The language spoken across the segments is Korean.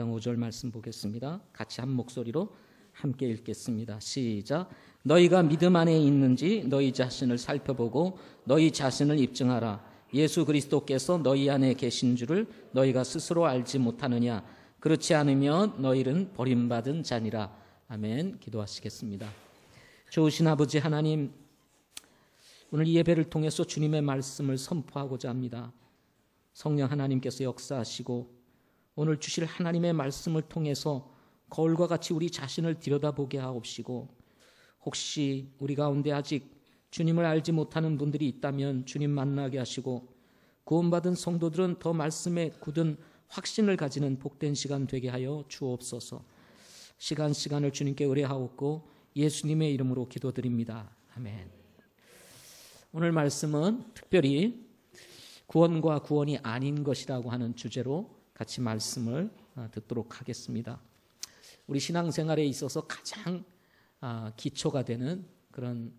5절 말씀 보겠습니다. 같이 한 목소리로 함께 읽겠습니다. 시작. 너희가 믿음 안에 있는지 너희 자신을 살펴보고 너희 자신을 입증하라. 예수 그리스도께서 너희 안에 계신 줄을 너희가 스스로 알지 못하느냐. 그렇지 않으면 너희는 버림받은 자니라. 아멘. 기도하시겠습니다. 좋으신 아버지 하나님, 오늘 이 예배를 통해서 주님의 말씀을 선포하고자 합니다. 성령 하나님께서 역사하시고 오늘 주실 하나님의 말씀을 통해서 거울과 같이 우리 자신을 들여다보게 하옵시고, 혹시 우리 가운데 아직 주님을 알지 못하는 분들이 있다면 주님 만나게 하시고, 구원받은 성도들은 더 말씀에 굳은 확신을 가지는 복된 시간 되게 하여 주옵소서. 시간을 주님께 의뢰하옵고 예수님의 이름으로 기도드립니다. 아멘. 오늘 말씀은 특별히 구원과 구원이 아닌 것이라고 하는 주제로 같이 말씀을 듣도록 하겠습니다. 우리 신앙생활에 있어서 가장 기초가 되는 그런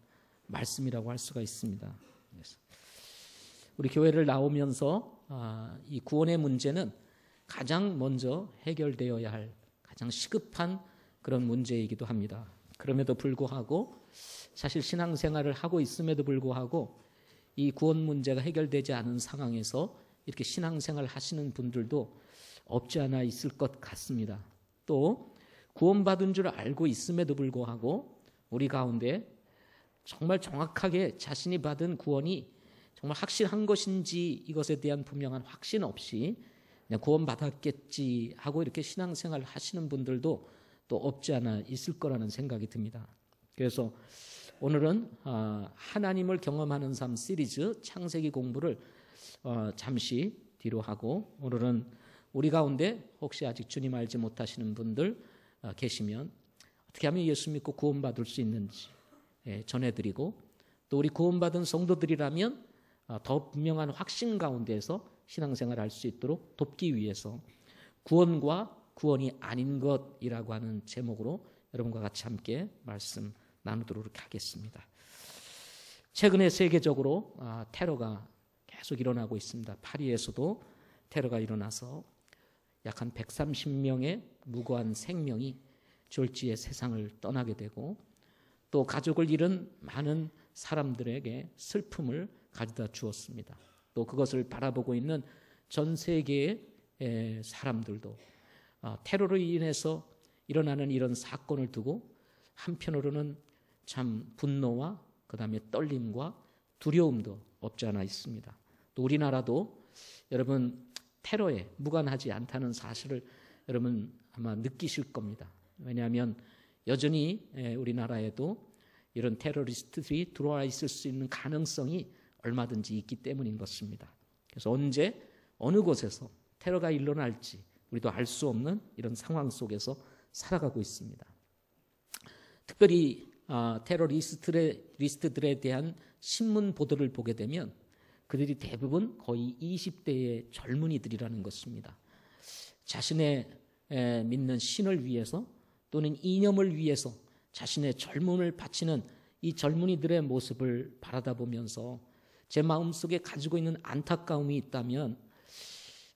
말씀이라고 할 수가 있습니다. 우리 교회를 나오면서 이 구원의 문제는 가장 먼저 해결되어야 할 가장 시급한 그런 문제이기도 합니다. 그럼에도 불구하고 사실 신앙생활을 하고 있음에도 불구하고 이 구원 문제가 해결되지 않은 상황에서 이렇게 신앙생활을 하시는 분들도 없지 않아 있을 것 같습니다. 또 구원받은 줄 알고 있음에도 불구하고 우리 가운데 정말 정확하게 자신이 받은 구원이 정말 확실한 것인지 이것에 대한 분명한 확신 없이 그냥 구원받았겠지 하고 이렇게 신앙생활을 하시는 분들도 또 없지 않아 있을 거라는 생각이 듭니다. 그래서 오늘은 하나님을 경험하는 삶 시리즈 창세기 공부를 잠시 뒤로 하고, 오늘은 우리 가운데 혹시 아직 주님 알지 못하시는 분들 계시면 어떻게 하면 예수 믿고 구원받을 수 있는지 전해드리고, 또 우리 구원받은 성도들이라면 더 분명한 확신 가운데에서 신앙생활을 할 수 있도록 돕기 위해서 구원과 구원이 아닌 것이라고 하는 제목으로 여러분과 같이 함께 말씀 나누도록 하겠습니다. 최근에 세계적으로 테러가 계속 일어나고 있습니다. 파리에서도 테러가 일어나서 약 한 130명의 무고한 생명이 졸지에 세상을 떠나게 되고, 또 가족을 잃은 많은 사람들에게 슬픔을 가져다 주었습니다. 또 그것을 바라보고 있는 전 세계의 사람들도 테러로 인해서 일어나는 이런 사건을 두고 한편으로는 참 분노와 그다음에 떨림과 두려움도 없지 않아 있습니다. 또 우리나라도 여러분 테러에 무관하지 않다는 사실을 여러분 아마 느끼실 겁니다. 왜냐하면 여전히 우리나라에도 이런 테러리스트들이 들어와 있을 수 있는 가능성이 얼마든지 있기 때문인 것입니다. 그래서 언제 어느 곳에서 테러가 일어날지 우리도 알 수 없는 이런 상황 속에서 살아가고 있습니다. 특별히 테러리스트들에 대한 신문 보도를 보게 되면 그들이 대부분 거의 20대의 젊은이들이라는 것입니다. 자신의 믿는 신을 위해서 또는 이념을 위해서 자신의 젊음을 바치는 이 젊은이들의 모습을 바라다 보면서 제 마음속에 가지고 있는 안타까움이 있다면,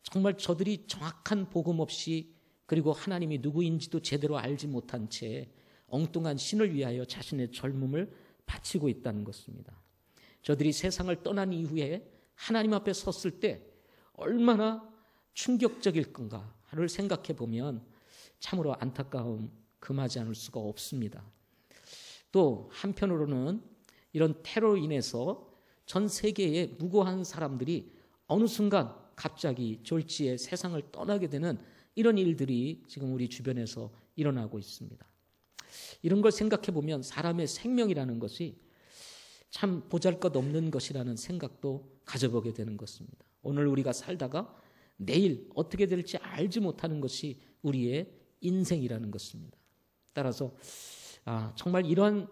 정말 저들이 정확한 복음 없이, 그리고 하나님이 누구인지도 제대로 알지 못한 채 엉뚱한 신을 위하여 자신의 젊음을 바치고 있다는 것입니다. 저들이 세상을 떠난 이후에 하나님 앞에 섰을 때 얼마나 충격적일 건가를 생각해 보면 참으로 안타까움 금하지 않을 수가 없습니다. 또 한편으로는 이런 테러로 인해서 전 세계의 무고한 사람들이 어느 순간 갑자기 졸지에 세상을 떠나게 되는 이런 일들이 지금 우리 주변에서 일어나고 있습니다. 이런 걸 생각해 보면 사람의 생명이라는 것이 참 보잘것없는 것이라는 생각도 가져보게 되는 것입니다. 오늘 우리가 살다가 내일 어떻게 될지 알지 못하는 것이 우리의 인생이라는 것입니다. 따라서 정말 이런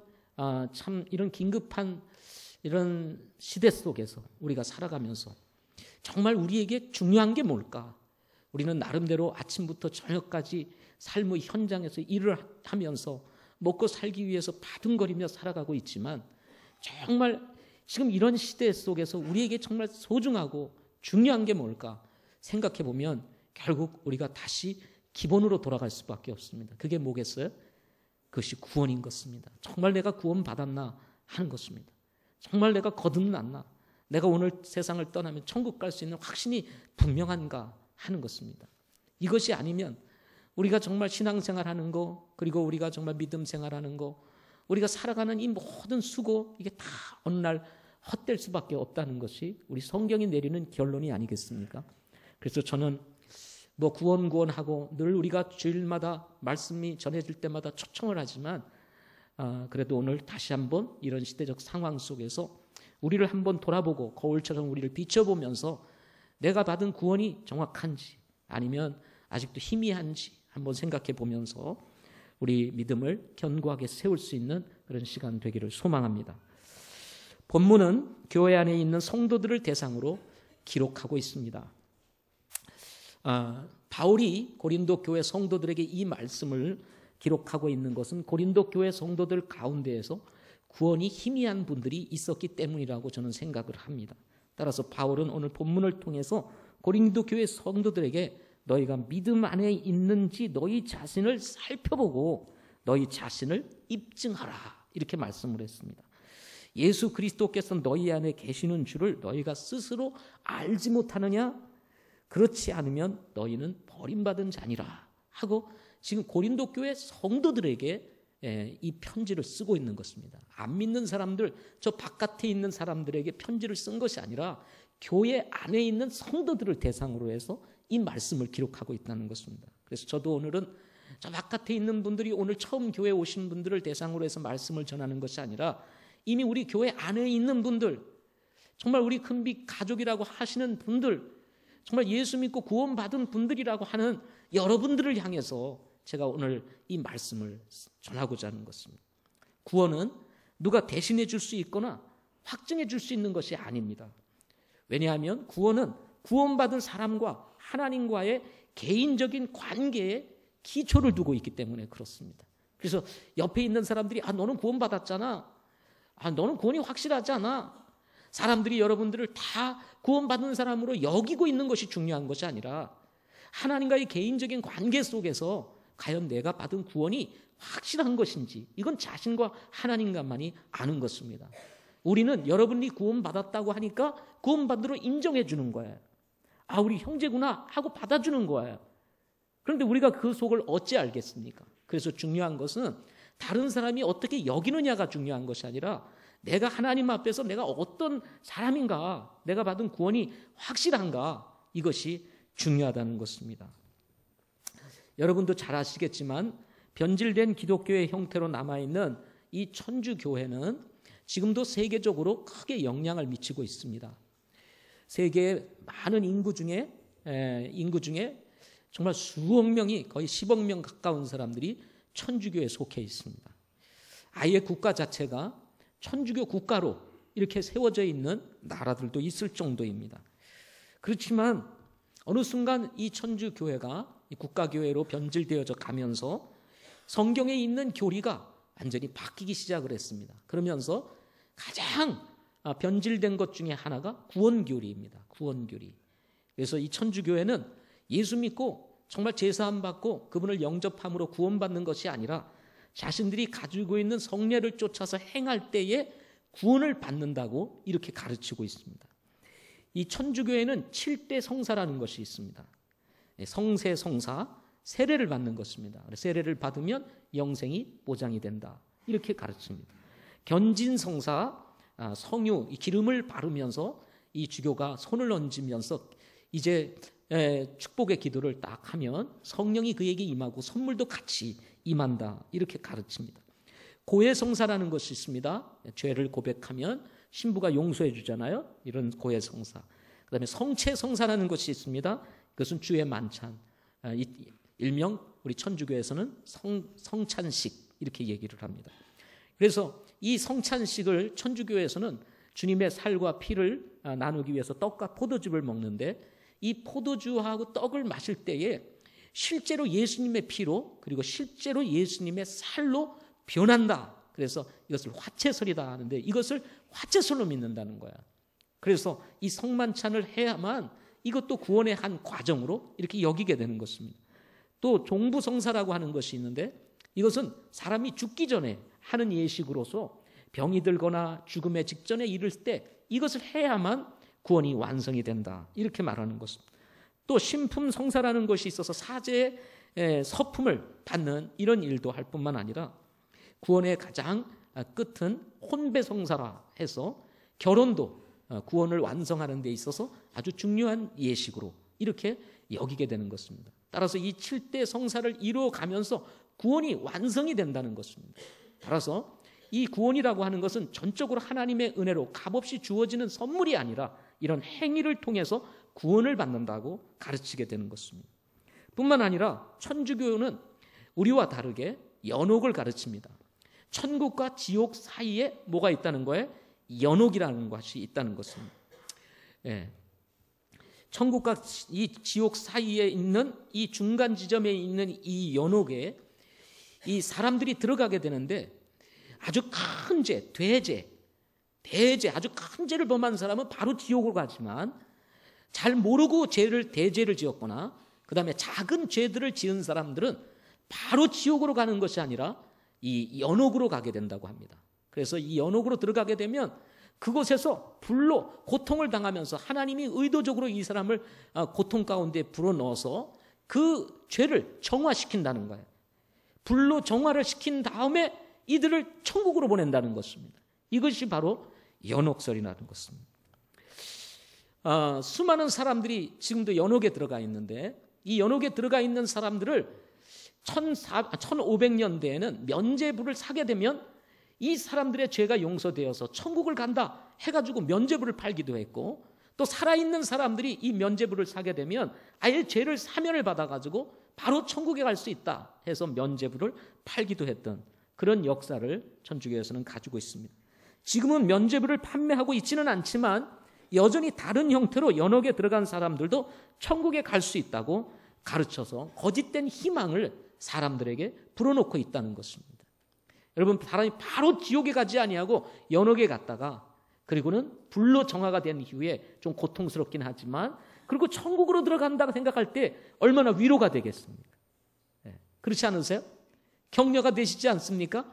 긴급한 이런 시대 속에서 우리가 살아가면서 정말 우리에게 중요한 게 뭘까? 우리는 나름대로 아침부터 저녁까지 삶의 현장에서 일을 하면서 먹고 살기 위해서 바둥거리며 살아가고 있지만, 정말 지금 이런 시대 속에서 우리에게 정말 소중하고 중요한 게 뭘까 생각해 보면 결국 우리가 다시 기본으로 돌아갈 수밖에 없습니다. 그게 뭐겠어요? 그것이 구원인 것입니다. 정말 내가 구원받았나 하는 것입니다. 정말 내가 거듭났나? 내가 오늘 세상을 떠나면 천국 갈 수 있는 확신이 분명한가 하는 것입니다. 이것이 아니면 우리가 정말 신앙생활하는 거, 그리고 우리가 정말 믿음 생활하는 거, 우리가 살아가는 이 모든 수고, 이게 다 어느 날 헛될 수밖에 없다는 것이 우리 성경이 내리는 결론이 아니겠습니까? 그래서 저는 구원하고 늘 우리가 주일마다 말씀이 전해질 때마다 초청을 하지만 그래도 오늘 다시 한번 이런 시대적 상황 속에서 우리를 한번 돌아보고 거울처럼 우리를 비춰보면서 내가 받은 구원이 정확한지 아니면 아직도 희미한지 한번 생각해 보면서 우리 믿음을 견고하게 세울 수 있는 그런 시간 되기를 소망합니다. 본문은 교회 안에 있는 성도들을 대상으로 기록하고 있습니다. 바울이 고린도 교회 성도들에게 이 말씀을 기록하고 있는 것은 고린도 교회 성도들 가운데에서 구원이 희미한 분들이 있었기 때문이라고 저는 생각을 합니다. 따라서 바울은 오늘 본문을 통해서 고린도 교회 성도들에게 너희가 믿음 안에 있는지 너희 자신을 살펴보고 너희 자신을 입증하라 이렇게 말씀을 했습니다. 예수 그리스도께서 너희 안에 계시는 줄을 너희가 스스로 알지 못하느냐? 그렇지 않으면 너희는 버림받은 자니라 하고 지금 고린도 교회 성도들에게 이 편지를 쓰고 있는 것입니다. 안 믿는 사람들, 저 바깥에 있는 사람들에게 편지를 쓴 것이 아니라 교회 안에 있는 성도들을 대상으로 해서 이 말씀을 기록하고 있다는 것입니다. 그래서 저도 오늘은 저 바깥에 있는 분들이 오늘 처음 교회에 오신 분들을 대상으로 해서 말씀을 전하는 것이 아니라 이미 우리 교회 안에 있는 분들, 정말 우리 큰빛 가족이라고 하시는 분들, 정말 예수 믿고 구원받은 분들이라고 하는 여러분들을 향해서 제가 오늘 이 말씀을 전하고자 하는 것입니다. 구원은 누가 대신해 줄 수 있거나 확증해 줄 수 있는 것이 아닙니다. 왜냐하면 구원은 구원받은 사람과 하나님과의 개인적인 관계에 기초를 두고 있기 때문에 그렇습니다. 그래서 옆에 있는 사람들이 너는 구원받았잖아. 너는 구원이 확실하지 않아. 사람들이 여러분들을 다 구원받은 사람으로 여기고 있는 것이 중요한 것이 아니라 하나님과의 개인적인 관계 속에서 과연 내가 받은 구원이 확실한 것인지 이건 자신과 하나님과만이 아는 것입니다. 우리는 여러분이 구원받았다고 하니까 구원받으러 인정해 주는 거예요. 우리 형제구나 하고 받아주는 거예요. 그런데 우리가 그 속을 어찌 알겠습니까? 그래서 중요한 것은 다른 사람이 어떻게 여기느냐가 중요한 것이 아니라 내가 하나님 앞에서 내가 어떤 사람인가, 내가 받은 구원이 확실한가, 이것이 중요하다는 것입니다. 여러분도 잘 아시겠지만 변질된 기독교의 형태로 남아있는 이 천주교회는 지금도 세계적으로 크게 영향을 미치고 있습니다. 세계의 많은 인구 중에 정말 수억 명이 거의 10억 명 가까운 사람들이 천주교에 속해 있습니다. 아예 국가 자체가 천주교 국가로 이렇게 세워져 있는 나라들도 있을 정도입니다. 그렇지만 어느 순간 이 천주교회가 국가교회로 변질되어져 가면서 성경에 있는 교리가 완전히 바뀌기 시작을 했습니다. 그러면서 가장 변질된 것 중에 하나가 구원교리입니다. 구원교리. 그래서 이 천주교회는 예수 믿고 정말 제사함 받고 그분을 영접함으로 구원받는 것이 아니라 자신들이 가지고 있는 성례를 쫓아서 행할 때에 구원을 받는다고 이렇게 가르치고 있습니다. 이 천주교회는 7대 성사라는 것이 있습니다. 성세, 성사, 세례를 받는 것입니다. 세례를 받으면 영생이 보장이 된다. 이렇게 가르칩니다. 견진성사, 성유, 기름을 바르면서 이 주교가 손을 얹으면서 이제 축복의 기도를 딱 하면 성령이 그에게 임하고 선물도 같이 임한다. 이렇게 가르칩니다. 고해성사라는 것이 있습니다. 죄를 고백하면 신부가 용서해 주잖아요. 이런 고해성사. 그다음에 성체성사라는 것이 있습니다. 그것은 주의 만찬. 일명 우리 천주교에서는 성찬식 이렇게 얘기를 합니다. 그래서 이 성찬식을 천주교에서는 주님의 살과 피를 나누기 위해서 떡과 포도즙을 먹는데 이 포도주하고 떡을 마실 때에 실제로 예수님의 피로 그리고 실제로 예수님의 살로 변한다. 그래서 이것을 화채설이다 하는데 이것을 화채설로 믿는다는 거야. 그래서 이 성만찬을 해야만 이것도 구원의 한 과정으로 이렇게 여기게 되는 것입니다. 또 종부성사라고 하는 것이 있는데 이것은 사람이 죽기 전에 하는 예식으로서 병이 들거나 죽음의 직전에 이를 때 이것을 해야만 구원이 완성이 된다. 이렇게 말하는 것입니다. 또 신품성사라는 것이 있어서 사제의 서품을 받는 이런 일도 할 뿐만 아니라 구원의 가장 끝은 혼배성사라 해서 결혼도 구원을 완성하는 데 있어서 아주 중요한 예식으로 이렇게 여기게 되는 것입니다. 따라서 이 7대 성사를 이루어가면서 구원이 완성이 된다는 것입니다. 따라서 이 구원이라고 하는 것은 전적으로 하나님의 은혜로 값없이 주어지는 선물이 아니라 이런 행위를 통해서 구원을 받는다고 가르치게 되는 것입니다. 뿐만 아니라 천주교는 우리와 다르게 연옥을 가르칩니다. 천국과 지옥 사이에 뭐가 있다는 거예요? 연옥이라는 것이 있다는 것입니다. 예. 천국과 이 지옥 사이에 있는 이 중간 지점에 있는 이 연옥에 이 사람들이 들어가게 되는데 아주 큰 죄, 대죄, 아주 큰 죄를 범한 사람은 바로 지옥으로 가지만 잘 모르고 대죄를 지었거나 그 다음에 작은 죄들을 지은 사람들은 바로 지옥으로 가는 것이 아니라 이 연옥으로 가게 된다고 합니다. 그래서 이 연옥으로 들어가게 되면 그곳에서 불로 고통을 당하면서 하나님이 의도적으로 이 사람을 고통 가운데 불어넣어서 그 죄를 정화시킨다는 거예요. 불로 정화를 시킨 다음에 이들을 천국으로 보낸다는 것입니다. 이것이 바로 연옥설이라는 것입니다. 수많은 사람들이 지금도 연옥에 들어가 있는데 이 연옥에 들어가 있는 사람들을 1500년대에는 면죄부를 사게 되면 이 사람들의 죄가 용서되어서 천국을 간다 해가지고 면죄부를 팔기도 했고 또 살아있는 사람들이 이 면죄부를 사게 되면 아예 죄를 사면을 받아가지고 바로 천국에 갈 수 있다 해서 면죄부를 팔기도 했던 그런 역사를 천주교에서는 가지고 있습니다. 지금은 면죄부를 판매하고 있지는 않지만 여전히 다른 형태로 연옥에 들어간 사람들도 천국에 갈 수 있다고 가르쳐서 거짓된 희망을 사람들에게 불어넣고 있다는 것입니다. 여러분, 사람이 바로 지옥에 가지 아니하고 연옥에 갔다가 그리고는 불로 정화가 된 이후에 좀 고통스럽긴 하지만 그리고 천국으로 들어간다고 생각할 때 얼마나 위로가 되겠습니까? 그렇지 않으세요? 격려가 되시지 않습니까?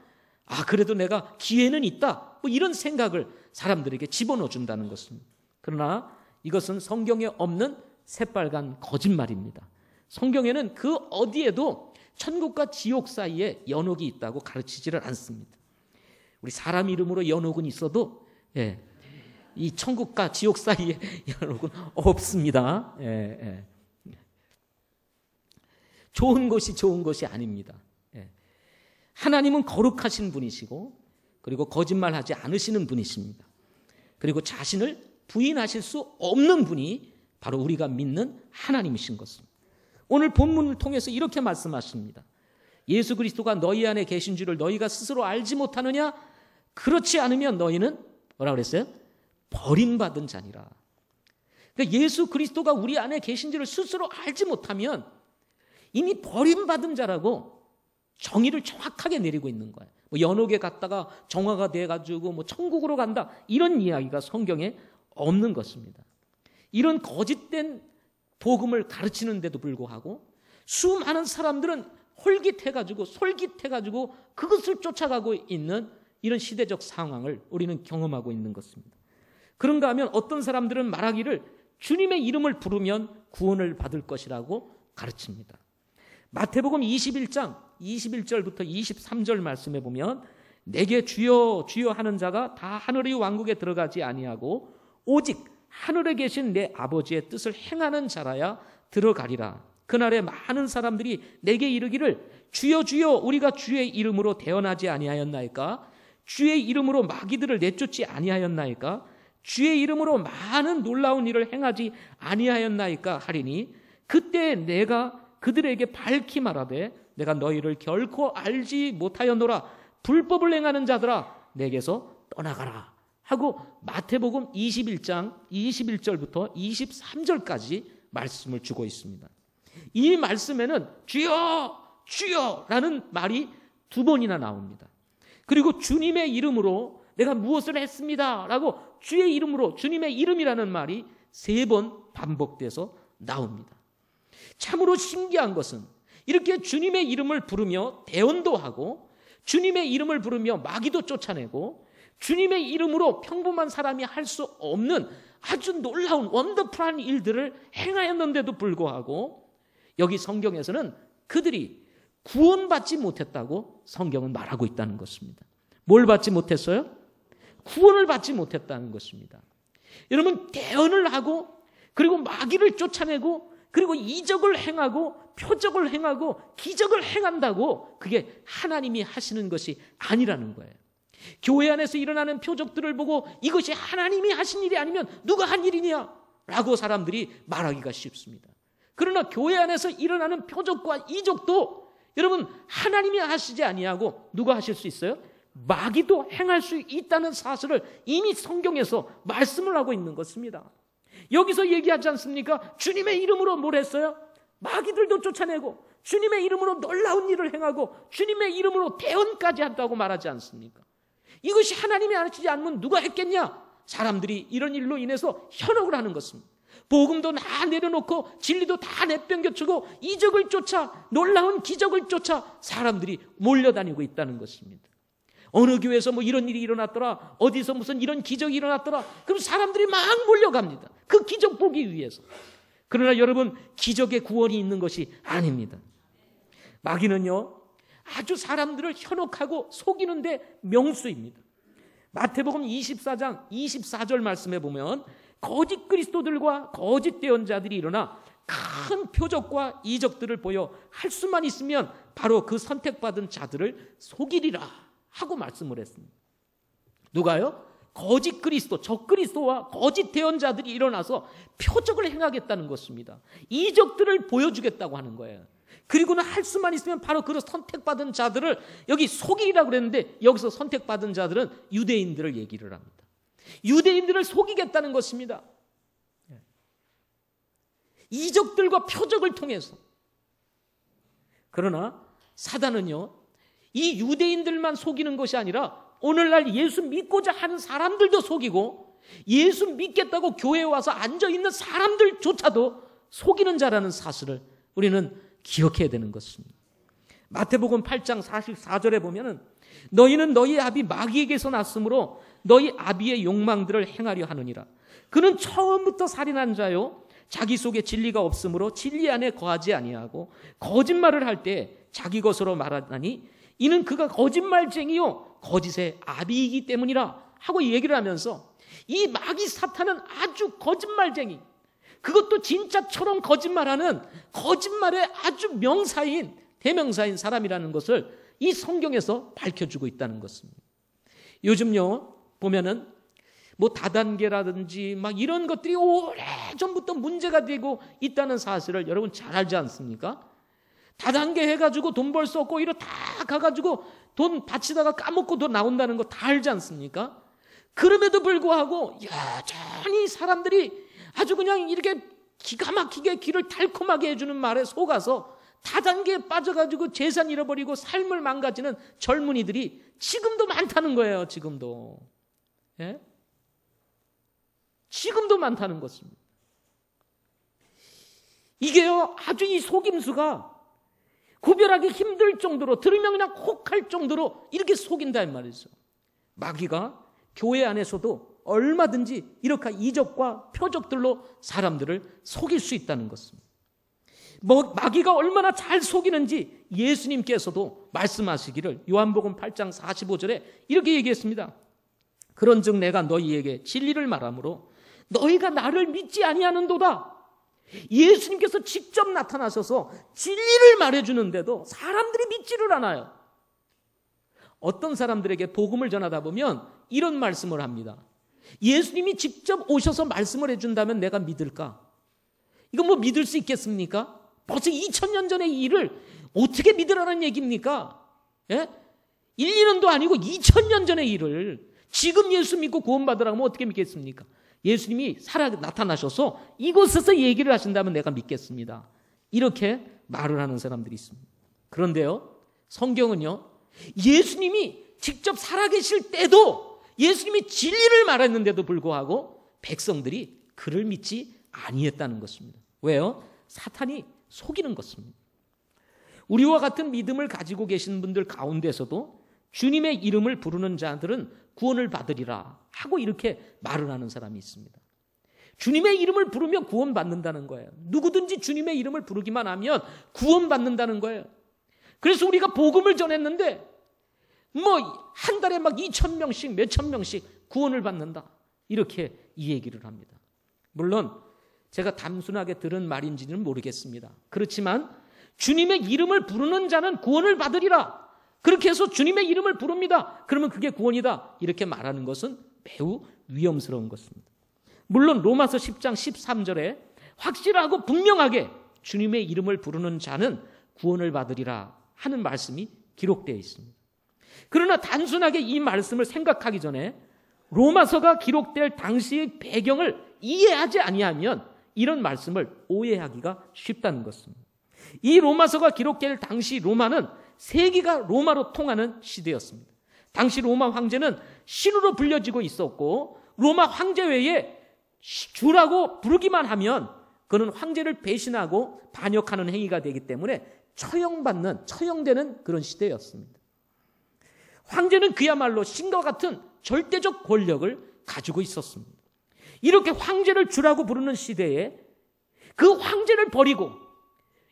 그래도 내가 기회는 있다. 뭐 이런 생각을 사람들에게 집어넣어 준다는 것입니다. 그러나 이것은 성경에 없는 새빨간 거짓말입니다. 성경에는 그 어디에도 천국과 지옥 사이에 연옥이 있다고 가르치지를 않습니다. 우리 사람 이름으로 연옥은 있어도 이 천국과 지옥 사이에 연옥은 없습니다. 좋은 것이 아닙니다. 하나님은 거룩하신 분이시고 그리고 거짓말하지 않으시는 분이십니다. 그리고 자신을 부인하실 수 없는 분이 바로 우리가 믿는 하나님이신 것입니다. 오늘 본문을 통해서 이렇게 말씀하십니다. 예수 그리스도가 너희 안에 계신 줄을 너희가 스스로 알지 못하느냐? 그렇지 않으면 너희는 뭐라고 그랬어요? 버림받은 자니라. 그러니까 예수 그리스도가 우리 안에 계신 줄을 스스로 알지 못하면 이미 버림받은 자라고 정의를 정확하게 내리고 있는 거예요. 뭐 연옥에 갔다가 정화가 돼가지고 뭐 천국으로 간다 이런 이야기가 성경에 없는 것입니다. 이런 거짓된 복음을 가르치는데도 불구하고 수많은 사람들은 솔깃해가지고 그것을 쫓아가고 있는 이런 시대적 상황을 우리는 경험하고 있는 것입니다. 그런가 하면 어떤 사람들은 말하기를 주님의 이름을 부르면 구원을 받을 것이라고 가르칩니다. 마태복음 21장 21절부터 23절 말씀에 보면 내게 주여 주여 하는 자가 다 하늘의 왕국에 들어가지 아니하고 오직 하늘에 계신 내 아버지의 뜻을 행하는 자라야 들어가리라. 그날에 많은 사람들이 내게 이르기를 주여 주여 우리가 주의 이름으로 대언하지 아니하였나이까? 주의 이름으로 마귀들을 내쫓지 아니하였나이까? 주의 이름으로 많은 놀라운 일을 행하지 아니하였나이까? 하리니 그때 내가 그들에게 밝히 말하되 내가 너희를 결코 알지 못하였노라. 불법을 행하는 자들아 내게서 떠나가라 하고 마태복음 21장 21절부터 23절까지 말씀을 주고 있습니다. 이 말씀에는 주여 주여라는 말이 2번이나 나옵니다. 그리고 주님의 이름으로 내가 무엇을 했습니다 라고 주의 이름으로 주님의 이름이라는 말이 3번 반복돼서 나옵니다. 참으로 신기한 것은 이렇게 주님의 이름을 부르며 대언도 하고 주님의 이름을 부르며 마귀도 쫓아내고 주님의 이름으로 평범한 사람이 할 수 없는 아주 놀라운 원더풀한 일들을 행하였는데도 불구하고 여기 성경에서는 그들이 구원받지 못했다고 성경은 말하고 있다는 것입니다. 뭘 받지 못했어요? 구원을 받지 못했다는 것입니다. 여러분, 대언을 하고 그리고 마귀를 쫓아내고 그리고 이적을 행하고 표적을 행하고 기적을 행한다고 그게 하나님이 하시는 것이 아니라는 거예요. 교회 안에서 일어나는 표적들을 보고 이것이 하나님이 하신 일이 아니면 누가 한 일이냐? 라고 사람들이 말하기가 쉽습니다. 그러나 교회 안에서 일어나는 표적과 이적도 여러분 하나님이 하시지 아니하고 누가 하실 수 있어요? 마귀도 행할 수 있다는 사실을 이미 성경에서 말씀을 하고 있는 것입니다. 여기서 얘기하지 않습니까? 주님의 이름으로 뭘 했어요? 마귀들도 쫓아내고 주님의 이름으로 놀라운 일을 행하고 주님의 이름으로 대언까지 한다고 말하지 않습니까? 이것이 하나님이 하시지 않으면 누가 했겠냐? 사람들이 이런 일로 인해서 현혹을 하는 것입니다. 복음도 다 내려놓고 진리도 다 내팽개치고 이적을 쫓아 놀라운 기적을 쫓아 사람들이 몰려다니고 있다는 것입니다. 어느 교회에서 뭐 이런 일이 일어났더라, 어디서 무슨 이런 기적이 일어났더라, 그럼 사람들이 막 몰려갑니다. 그 기적 보기 위해서. 그러나 여러분, 기적의 구원이 있는 것이 아닙니다. 마귀는요 아주 사람들을 현혹하고 속이는데 명수입니다. 마태복음 24장 24절 말씀에 보면 거짓 그리스도들과 거짓 대언자들이 일어나 큰 표적과 이적들을 보여 할 수만 있으면 바로 그 선택받은 자들을 속이리라 하고 말씀을 했습니다. 누가요? 거짓 그리스도, 적그리스도와 거짓 대언자들이 일어나서 표적을 행하겠다는 것입니다. 이적들을 보여주겠다고 하는 거예요. 그리고는 할 수만 있으면 바로 그 선택받은 자들을 여기 속이라고 그랬는데 여기서 선택받은 자들은 유대인들을 얘기를 합니다. 유대인들을 속이겠다는 것입니다. 이적들과 표적을 통해서. 그러나 사단은요 이 유대인들만 속이는 것이 아니라 오늘날 예수 믿고자 하는 사람들도 속이고 예수 믿겠다고 교회에 와서 앉아있는 사람들조차도 속이는 자라는 사실을 우리는 기억해야 되는 것입니다. 마태복음 8장 44절에 보면은 너희는 너희 아비 마귀에게서 났으므로 너희 아비의 욕망들을 행하려 하느니라. 그는 처음부터 살인한 자요 자기 속에 진리가 없으므로 진리 안에 거하지 아니하고 거짓말을 할 때 자기 것으로 말하나니 이는 그가 거짓말쟁이요 거짓의 아비이기 때문이라 하고 얘기를 하면서 이 마귀 사탄은 아주 거짓말쟁이, 그것도 진짜처럼 거짓말하는 거짓말의 아주 명사인 대명사인 사람이라는 것을 이 성경에서 밝혀주고 있다는 것입니다. 요즘요 보면은 뭐 다단계라든지 막 이런 것들이 오래전부터 문제가 되고 있다는 사실을 여러분 잘 알지 않습니까? 다단계 해가지고 돈 벌 수 없고 이러 다 가가지고 돈 바치다가 까먹고 돈 나온다는 거 다 알지 않습니까? 그럼에도 불구하고 여전히 사람들이 아주 그냥 이렇게 기가 막히게 귀를 달콤하게 해주는 말에 속아서 다단계에 빠져가지고 재산 잃어버리고 삶을 망가지는 젊은이들이 지금도 많다는 거예요. 지금도. 예? 지금도 많다는 것입니다. 이게요 아주 이 속임수가 구별하기 힘들 정도로 들으면 그냥 혹할 정도로 이렇게 속인다 이 말이죠. 마귀가 교회 안에서도 얼마든지 이렇게 이적과 표적들로 사람들을 속일 수 있다는 것입니다. 마귀가 얼마나 잘 속이는지 예수님께서도 말씀하시기를 요한복음 8장 45절에 이렇게 얘기했습니다. 그런즉 내가 너희에게 진리를 말하므로 너희가 나를 믿지 아니하는도다. 예수님께서 직접 나타나셔서 진리를 말해주는데도 사람들이 믿지를 않아요. 어떤 사람들에게 복음을 전하다 보면 이런 말씀을 합니다. 예수님이 직접 오셔서 말씀을 해준다면 내가 믿을까? 이거 뭐 믿을 수 있겠습니까? 벌써 2000년 전의 일을 어떻게 믿으라는 얘기입니까? 예? 1, 2년도 아니고 2000년 전의 일을 지금 예수 믿고 구원받으라고 하면 어떻게 믿겠습니까? 예수님이 나타나셔서 이곳에서 얘기를 하신다면 내가 믿겠습니다. 이렇게 말을 하는 사람들이 있습니다. 그런데요, 성경은요, 예수님이 직접 살아계실 때도 예수님이 진리를 말했는데도 불구하고 백성들이 그를 믿지 아니했다는 것입니다. 왜요? 사탄이 속이는 것입니다. 우리와 같은 믿음을 가지고 계신 분들 가운데서도 주님의 이름을 부르는 자들은 구원을 받으리라 하고 이렇게 말을 하는 사람이 있습니다. 주님의 이름을 부르면 구원받는다는 거예요. 누구든지 주님의 이름을 부르기만 하면 구원받는다는 거예요. 그래서 우리가 복음을 전했는데 한 달에 막 2,000명씩 몇천 명씩 구원을 받는다, 이렇게 이 얘기를 합니다. 물론 제가 단순하게 들은 말인지는 모르겠습니다. 그렇지만 주님의 이름을 부르는 자는 구원을 받으리라, 그렇게 해서 주님의 이름을 부릅니다. 그러면 그게 구원이다, 이렇게 말하는 것은 매우 위험스러운 것입니다. 물론 로마서 10장 13절에 확실하고 분명하게 주님의 이름을 부르는 자는 구원을 받으리라 하는 말씀이 기록되어 있습니다. 그러나 단순하게 이 말씀을 생각하기 전에 로마서가 기록될 당시의 배경을 이해하지 아니하면 이런 말씀을 오해하기가 쉽다는 것입니다. 이 로마서가 기록될 당시 로마는 세계가 로마로 통하는 시대였습니다. 당시 로마 황제는 신으로 불려지고 있었고, 로마 황제 외에 주라고 부르기만 하면 그는 황제를 배신하고 반역하는 행위가 되기 때문에 처형되는 그런 시대였습니다. 황제는 그야말로 신과 같은 절대적 권력을 가지고 있었습니다. 이렇게 황제를 주라고 부르는 시대에 그 황제를 버리고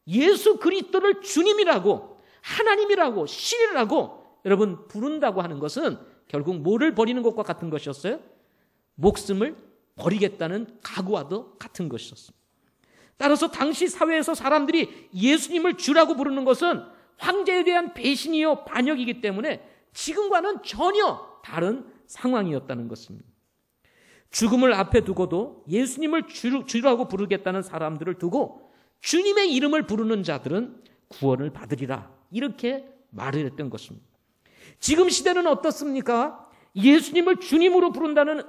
예수 그리스도를 주님이라고, 하나님이라고, 신이라고 여러분 부른다고 하는 것은 결국 뭐를 버리는 것과 같은 것이었어요? 목숨을 버리겠다는 각오와도 같은 것이었습니다. 따라서 당시 사회에서 사람들이 예수님을 주라고 부르는 것은 황제에 대한 배신이요 반역이기 때문에 지금과는 전혀 다른 상황이었다는 것입니다. 죽음을 앞에 두고도 예수님을 주라고 부르겠다는 사람들을 두고 주님의 이름을 부르는 자들은 구원을 받으리라, 이렇게 말을 했던 것입니다. 지금 시대는 어떻습니까? 예수님을 주님으로 부른다는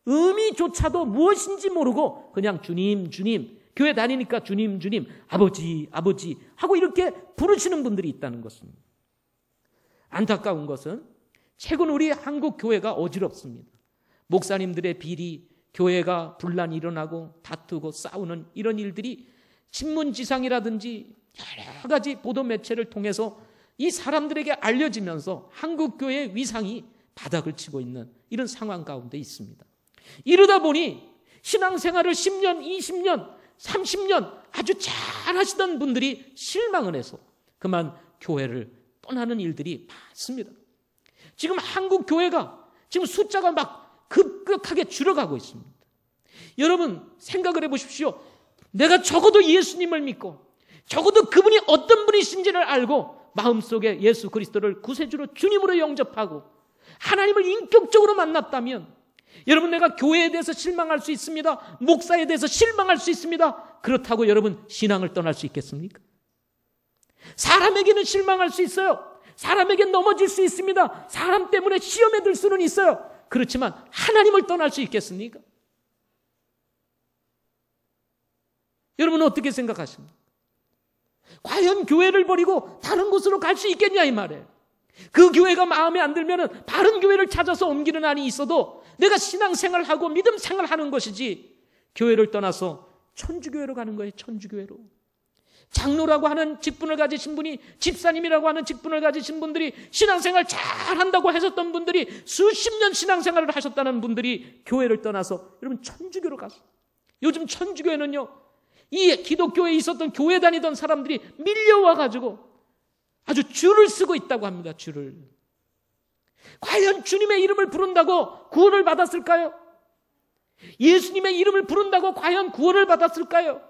의미조차도 무엇인지 모르고 그냥 주님, 주님, 교회 다니니까 주님, 주님, 아버지, 아버지 하고 이렇게 부르시는 분들이 있다는 것입니다. 안타까운 것은 최근 우리 한국 교회가 어지럽습니다. 목사님들의 비리, 교회가 분란이 일어나고 다투고 싸우는 이런 일들이 신문지상이라든지 여러 가지 보도 매체를 통해서 이 사람들에게 알려지면서 한국 교회의 위상이 바닥을 치고 있는 이런 상황 가운데 있습니다. 이러다 보니 신앙생활을 10년, 20년, 30년 아주 잘 하시던 분들이 실망을 해서 그만 교회를 떠나는 일들이 많습니다. 지금 한국 교회가 지금 숫자가 막 급격하게 줄어가고 있습니다. 여러분 생각을 해보십시오. 내가 적어도 예수님을 믿고 적어도 그분이 어떤 분이신지를 알고 마음속에 예수 그리스도를 구세주로 주님으로 영접하고 하나님을 인격적으로 만났다면, 여러분 내가 교회에 대해서 실망할 수 있습니다. 목사에 대해서 실망할 수 있습니다. 그렇다고 여러분 신앙을 떠날 수 있겠습니까? 사람에게는 실망할 수 있어요. 사람에게 넘어질 수 있습니다. 사람 때문에 시험에 들 수는 있어요. 그렇지만 하나님을 떠날 수 있겠습니까? 여러분은 어떻게 생각하십니까? 과연 교회를 버리고 다른 곳으로 갈 수 있겠냐 이 말이에요. 그 교회가 마음에 안 들면 다른 교회를 찾아서 옮기는 한이 있어도 내가 신앙생활하고 믿음 생활하는 것이지, 교회를 떠나서 천주교회로 가는 거예요. 천주교회로. 장로라고 하는 직분을 가지신 분이, 집사님이라고 하는 직분을 가지신 분들이, 신앙생활 잘한다고 하셨던 분들이, 수십 년 신앙생활을 하셨다는 분들이 교회를 떠나서 여러분 천주교로 갔어요. 요즘 천주교회는요, 이 기독교에 있었던 교회 다니던 사람들이 밀려와가지고 아주 줄을 쓰고 있다고 합니다. 줄을. 과연 주님의 이름을 부른다고 구원을 받았을까요? 예수님의 이름을 부른다고 과연 구원을 받았을까요?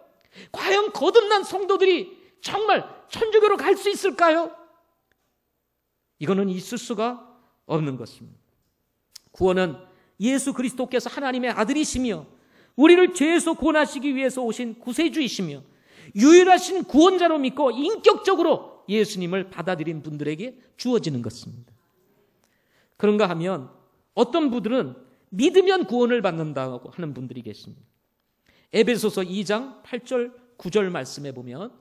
과연 거듭난 성도들이 정말 천주교로 갈 수 있을까요? 이거는 있을 수가 없는 것입니다. 구원은 예수 그리스도께서 하나님의 아들이시며 우리를 죄에서 구원하시기 위해서 오신 구세주이시며 유일하신 구원자로 믿고 인격적으로 예수님을 받아들인 분들에게 주어지는 것입니다. 그런가 하면 어떤 분들은 믿으면 구원을 받는다고 하는 분들이 계십니다. 에베소서 2장 8절 9절 말씀에 보면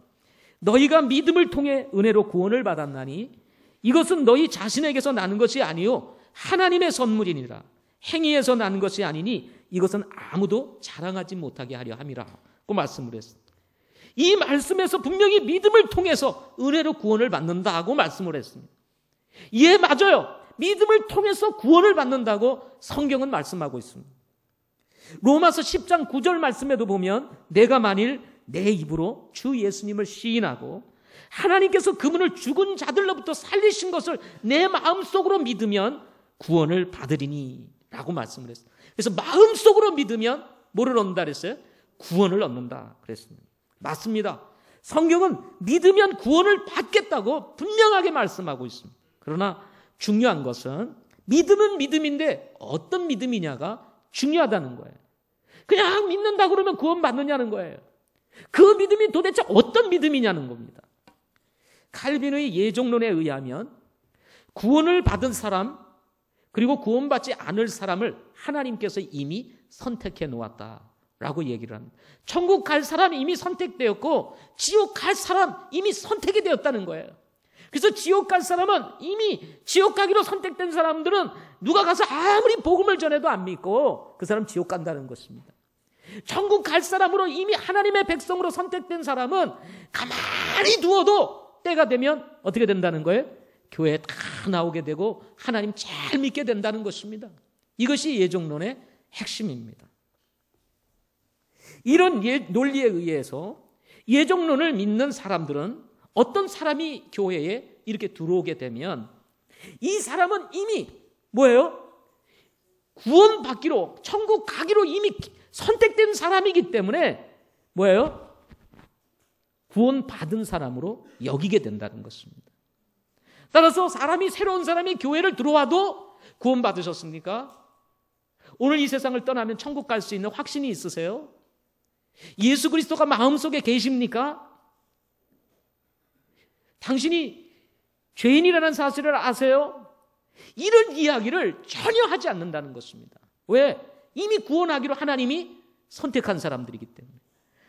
너희가 믿음을 통해 은혜로 구원을 받았나니 이것은 너희 자신에게서 나는 것이 아니요 하나님의 선물이니라. 행위에서 나는 것이 아니니 이것은 아무도 자랑하지 못하게 하려 함이라고 말씀을 했습니다. 이 말씀에서 분명히 믿음을 통해서 은혜로 구원을 받는다고 말씀을 했습니다. 예, 맞아요. 믿음을 통해서 구원을 받는다고 성경은 말씀하고 있습니다. 로마서 10장 9절 말씀에도 보면 내가 만일 내 입으로 주 예수님을 시인하고 하나님께서 그분을 죽은 자들로부터 살리신 것을 내 마음속으로 믿으면 구원을 받으리니 라고 말씀을 했어요. 그래서 마음속으로 믿으면 뭐를 얻는다 그랬어요? 구원을 얻는다 그랬습니다. 맞습니다. 성경은 믿으면 구원을 받겠다고 분명하게 말씀하고 있습니다. 그러나 중요한 것은 믿음은 믿음인데 어떤 믿음이냐가 중요하다는 거예요. 그냥 믿는다 그러면 구원 받느냐는 거예요. 그 믿음이 도대체 어떤 믿음이냐는 겁니다. 칼빈의 예종론에 의하면 구원을 받은 사람 그리고 구원받지 않을 사람을 하나님께서 이미 선택해 놓았다라고 얘기를 합니다. 천국 갈 사람 이미 선택되었고 지옥 갈 사람 이미 선택이 되었다는 거예요. 그래서 지옥 갈 사람은 이미 지옥 가기로 선택된 사람들은 누가 가서 아무리 복음을 전해도 안 믿고 그 사람 지옥 간다는 것입니다. 천국 갈 사람으로 이미 하나님의 백성으로 선택된 사람은 가만히 두어도 때가 되면 어떻게 된다는 거예요? 교회에 다 나오게 되고 하나님 잘 믿게 된다는 것입니다. 이것이 예종론의 핵심입니다. 이런 논리에 의해서 예종론을 믿는 사람들은 어떤 사람이 교회에 이렇게 들어오게 되면 이 사람은 이미 뭐예요? 구원받기로 천국 가기로 이미 선택된 사람이기 때문에 뭐예요? 구원받은 사람으로 여기게 된다는 것입니다. 따라서 새로운 사람이 교회를 들어와도 구원받으셨습니까? 오늘 이 세상을 떠나면 천국 갈 수 있는 확신이 있으세요? 예수 그리스도가 마음속에 계십니까? 당신이 죄인이라는 사실을 아세요? 이런 이야기를 전혀 하지 않는다는 것입니다. 왜? 이미 구원하기로 하나님이 선택한 사람들이기 때문에.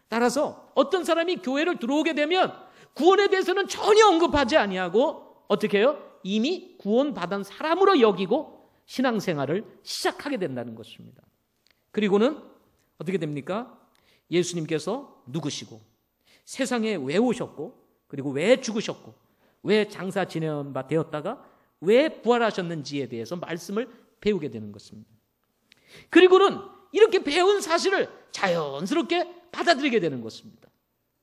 따라서 어떤 사람이 교회를 들어오게 되면 구원에 대해서는 전혀 언급하지 아니하고 어떻게 해요? 이미 구원받은 사람으로 여기고 신앙생활을 시작하게 된다는 것입니다. 그리고는 어떻게 됩니까? 예수님께서 누구시고 세상에 왜 오셨고 그리고 왜 죽으셨고 왜 장사 지내온 바 되었다가 왜 부활하셨는지에 대해서 말씀을 배우게 되는 것입니다. 그리고는 이렇게 배운 사실을 자연스럽게 받아들이게 되는 것입니다.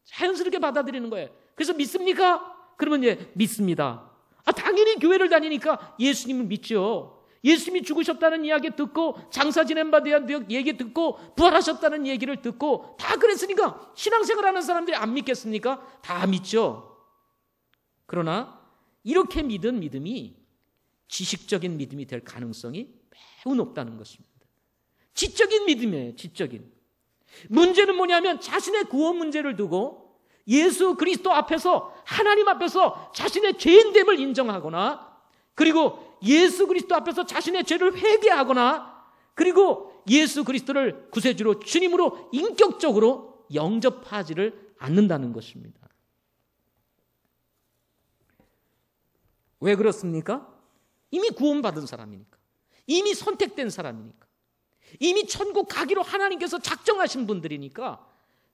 자연스럽게 받아들이는 거예요. 그래서 믿습니까? 그러면 믿습니다. 당연히 교회를 다니니까 예수님을 믿죠. 예수님이 죽으셨다는 이야기 듣고 장사 지낸 바에 대한 얘기 듣고 부활하셨다는 얘기를 듣고 다 그랬으니까 신앙생활하는 사람들이 안 믿겠습니까? 다 믿죠. 그러나 이렇게 믿은 믿음이 지식적인 믿음이 될 가능성이 매우 높다는 것입니다. 지적인 믿음이에요. 지적인. 문제는 뭐냐면 자신의 구원 문제를 두고 예수 그리스도 앞에서 하나님 앞에서 자신의 죄인됨을 인정하거나 그리고 예수 그리스도 앞에서 자신의 죄를 회개하거나 그리고 예수 그리스도를 구세주로 주님으로 인격적으로 영접하지를 않는다는 것입니다. 왜 그렇습니까? 이미 구원받은 사람이니까. 이미 선택된 사람이니까. 이미 천국 가기로 하나님께서 작정하신 분들이니까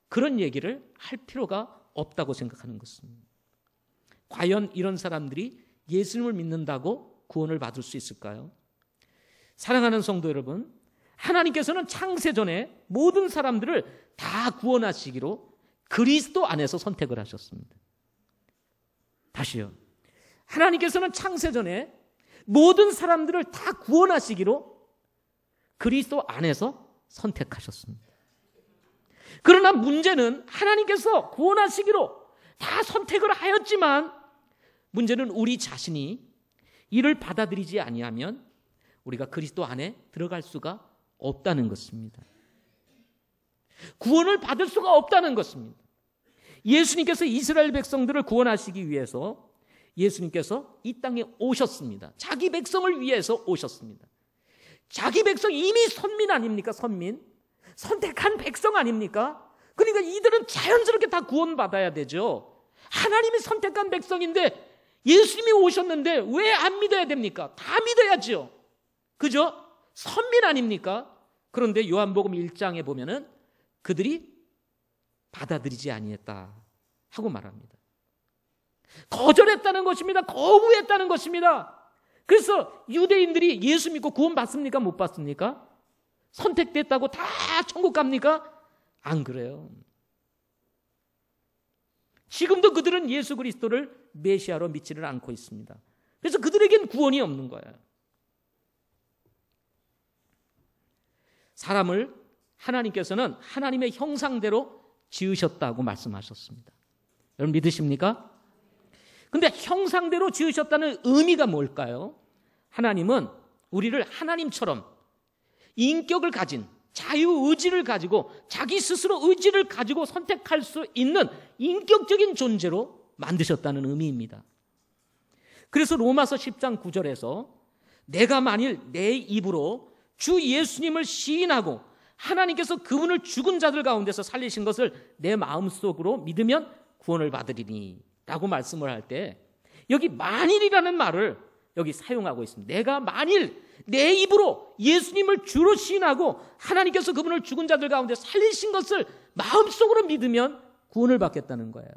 그런 얘기를 할 필요가 없다고 생각하는 것입니다. 과연 이런 사람들이 예수님을 믿는다고 구원을 받을 수 있을까요? 사랑하는 성도 여러분, 하나님께서는 창세전에 모든 사람들을 다 구원하시기로 그리스도 안에서 선택을 하셨습니다. 다시요. 하나님께서는 창세전에 모든 사람들을 다 구원하시기로 그리스도 안에서 선택하셨습니다. 그러나 문제는 하나님께서 구원하시기로 다 선택을 하였지만 문제는 우리 자신이 이를 받아들이지 아니하면 우리가 그리스도 안에 들어갈 수가 없다는 것입니다. 구원을 받을 수가 없다는 것입니다. 예수님께서 이스라엘 백성들을 구원하시기 위해서 예수님께서 이 땅에 오셨습니다. 자기 백성을 위해서 오셨습니다. 자기 백성 이미 선민 아닙니까? 선민. 선택한 백성 아닙니까? 그러니까 이들은 자연스럽게 다 구원받아야 되죠. 하나님이 선택한 백성인데 예수님이 오셨는데 왜 안 믿어야 됩니까? 다 믿어야죠. 그죠? 선민 아닙니까? 그런데 요한복음 1장에 보면은 그들이 받아들이지 아니했다 하고 말합니다. 거절했다는 것입니다. 거부했다는 것입니다. 그래서 유대인들이 예수 믿고 구원 받습니까? 못 받습니까? 선택됐다고 다 천국 갑니까? 안 그래요. 지금도 그들은 예수 그리스도를 메시아로 믿지를 않고 있습니다. 그래서 그들에겐 구원이 없는 거예요. 사람을 하나님께서는 하나님의 형상대로 지으셨다고 말씀하셨습니다. 여러분 믿으십니까? 근데 형상대로 지으셨다는 의미가 뭘까요? 하나님은 우리를 하나님처럼 인격을 가진 자유의지를 가지고 자기 스스로 의지를 가지고 선택할 수 있는 인격적인 존재로 만드셨다는 의미입니다. 그래서 로마서 10장 9절에서 내가 만일 내 입으로 주 예수님을 시인하고 하나님께서 그분을 죽은 자들 가운데서 살리신 것을 내 마음속으로 믿으면 구원을 받으리니 라고 말씀을 할 때 여기 만일이라는 말을 여기 사용하고 있습니다. 내가 만일 내 입으로 예수님을 주로 시인하고 하나님께서 그분을 죽은 자들 가운데 살리신 것을 마음속으로 믿으면 구원을 받겠다는 거예요.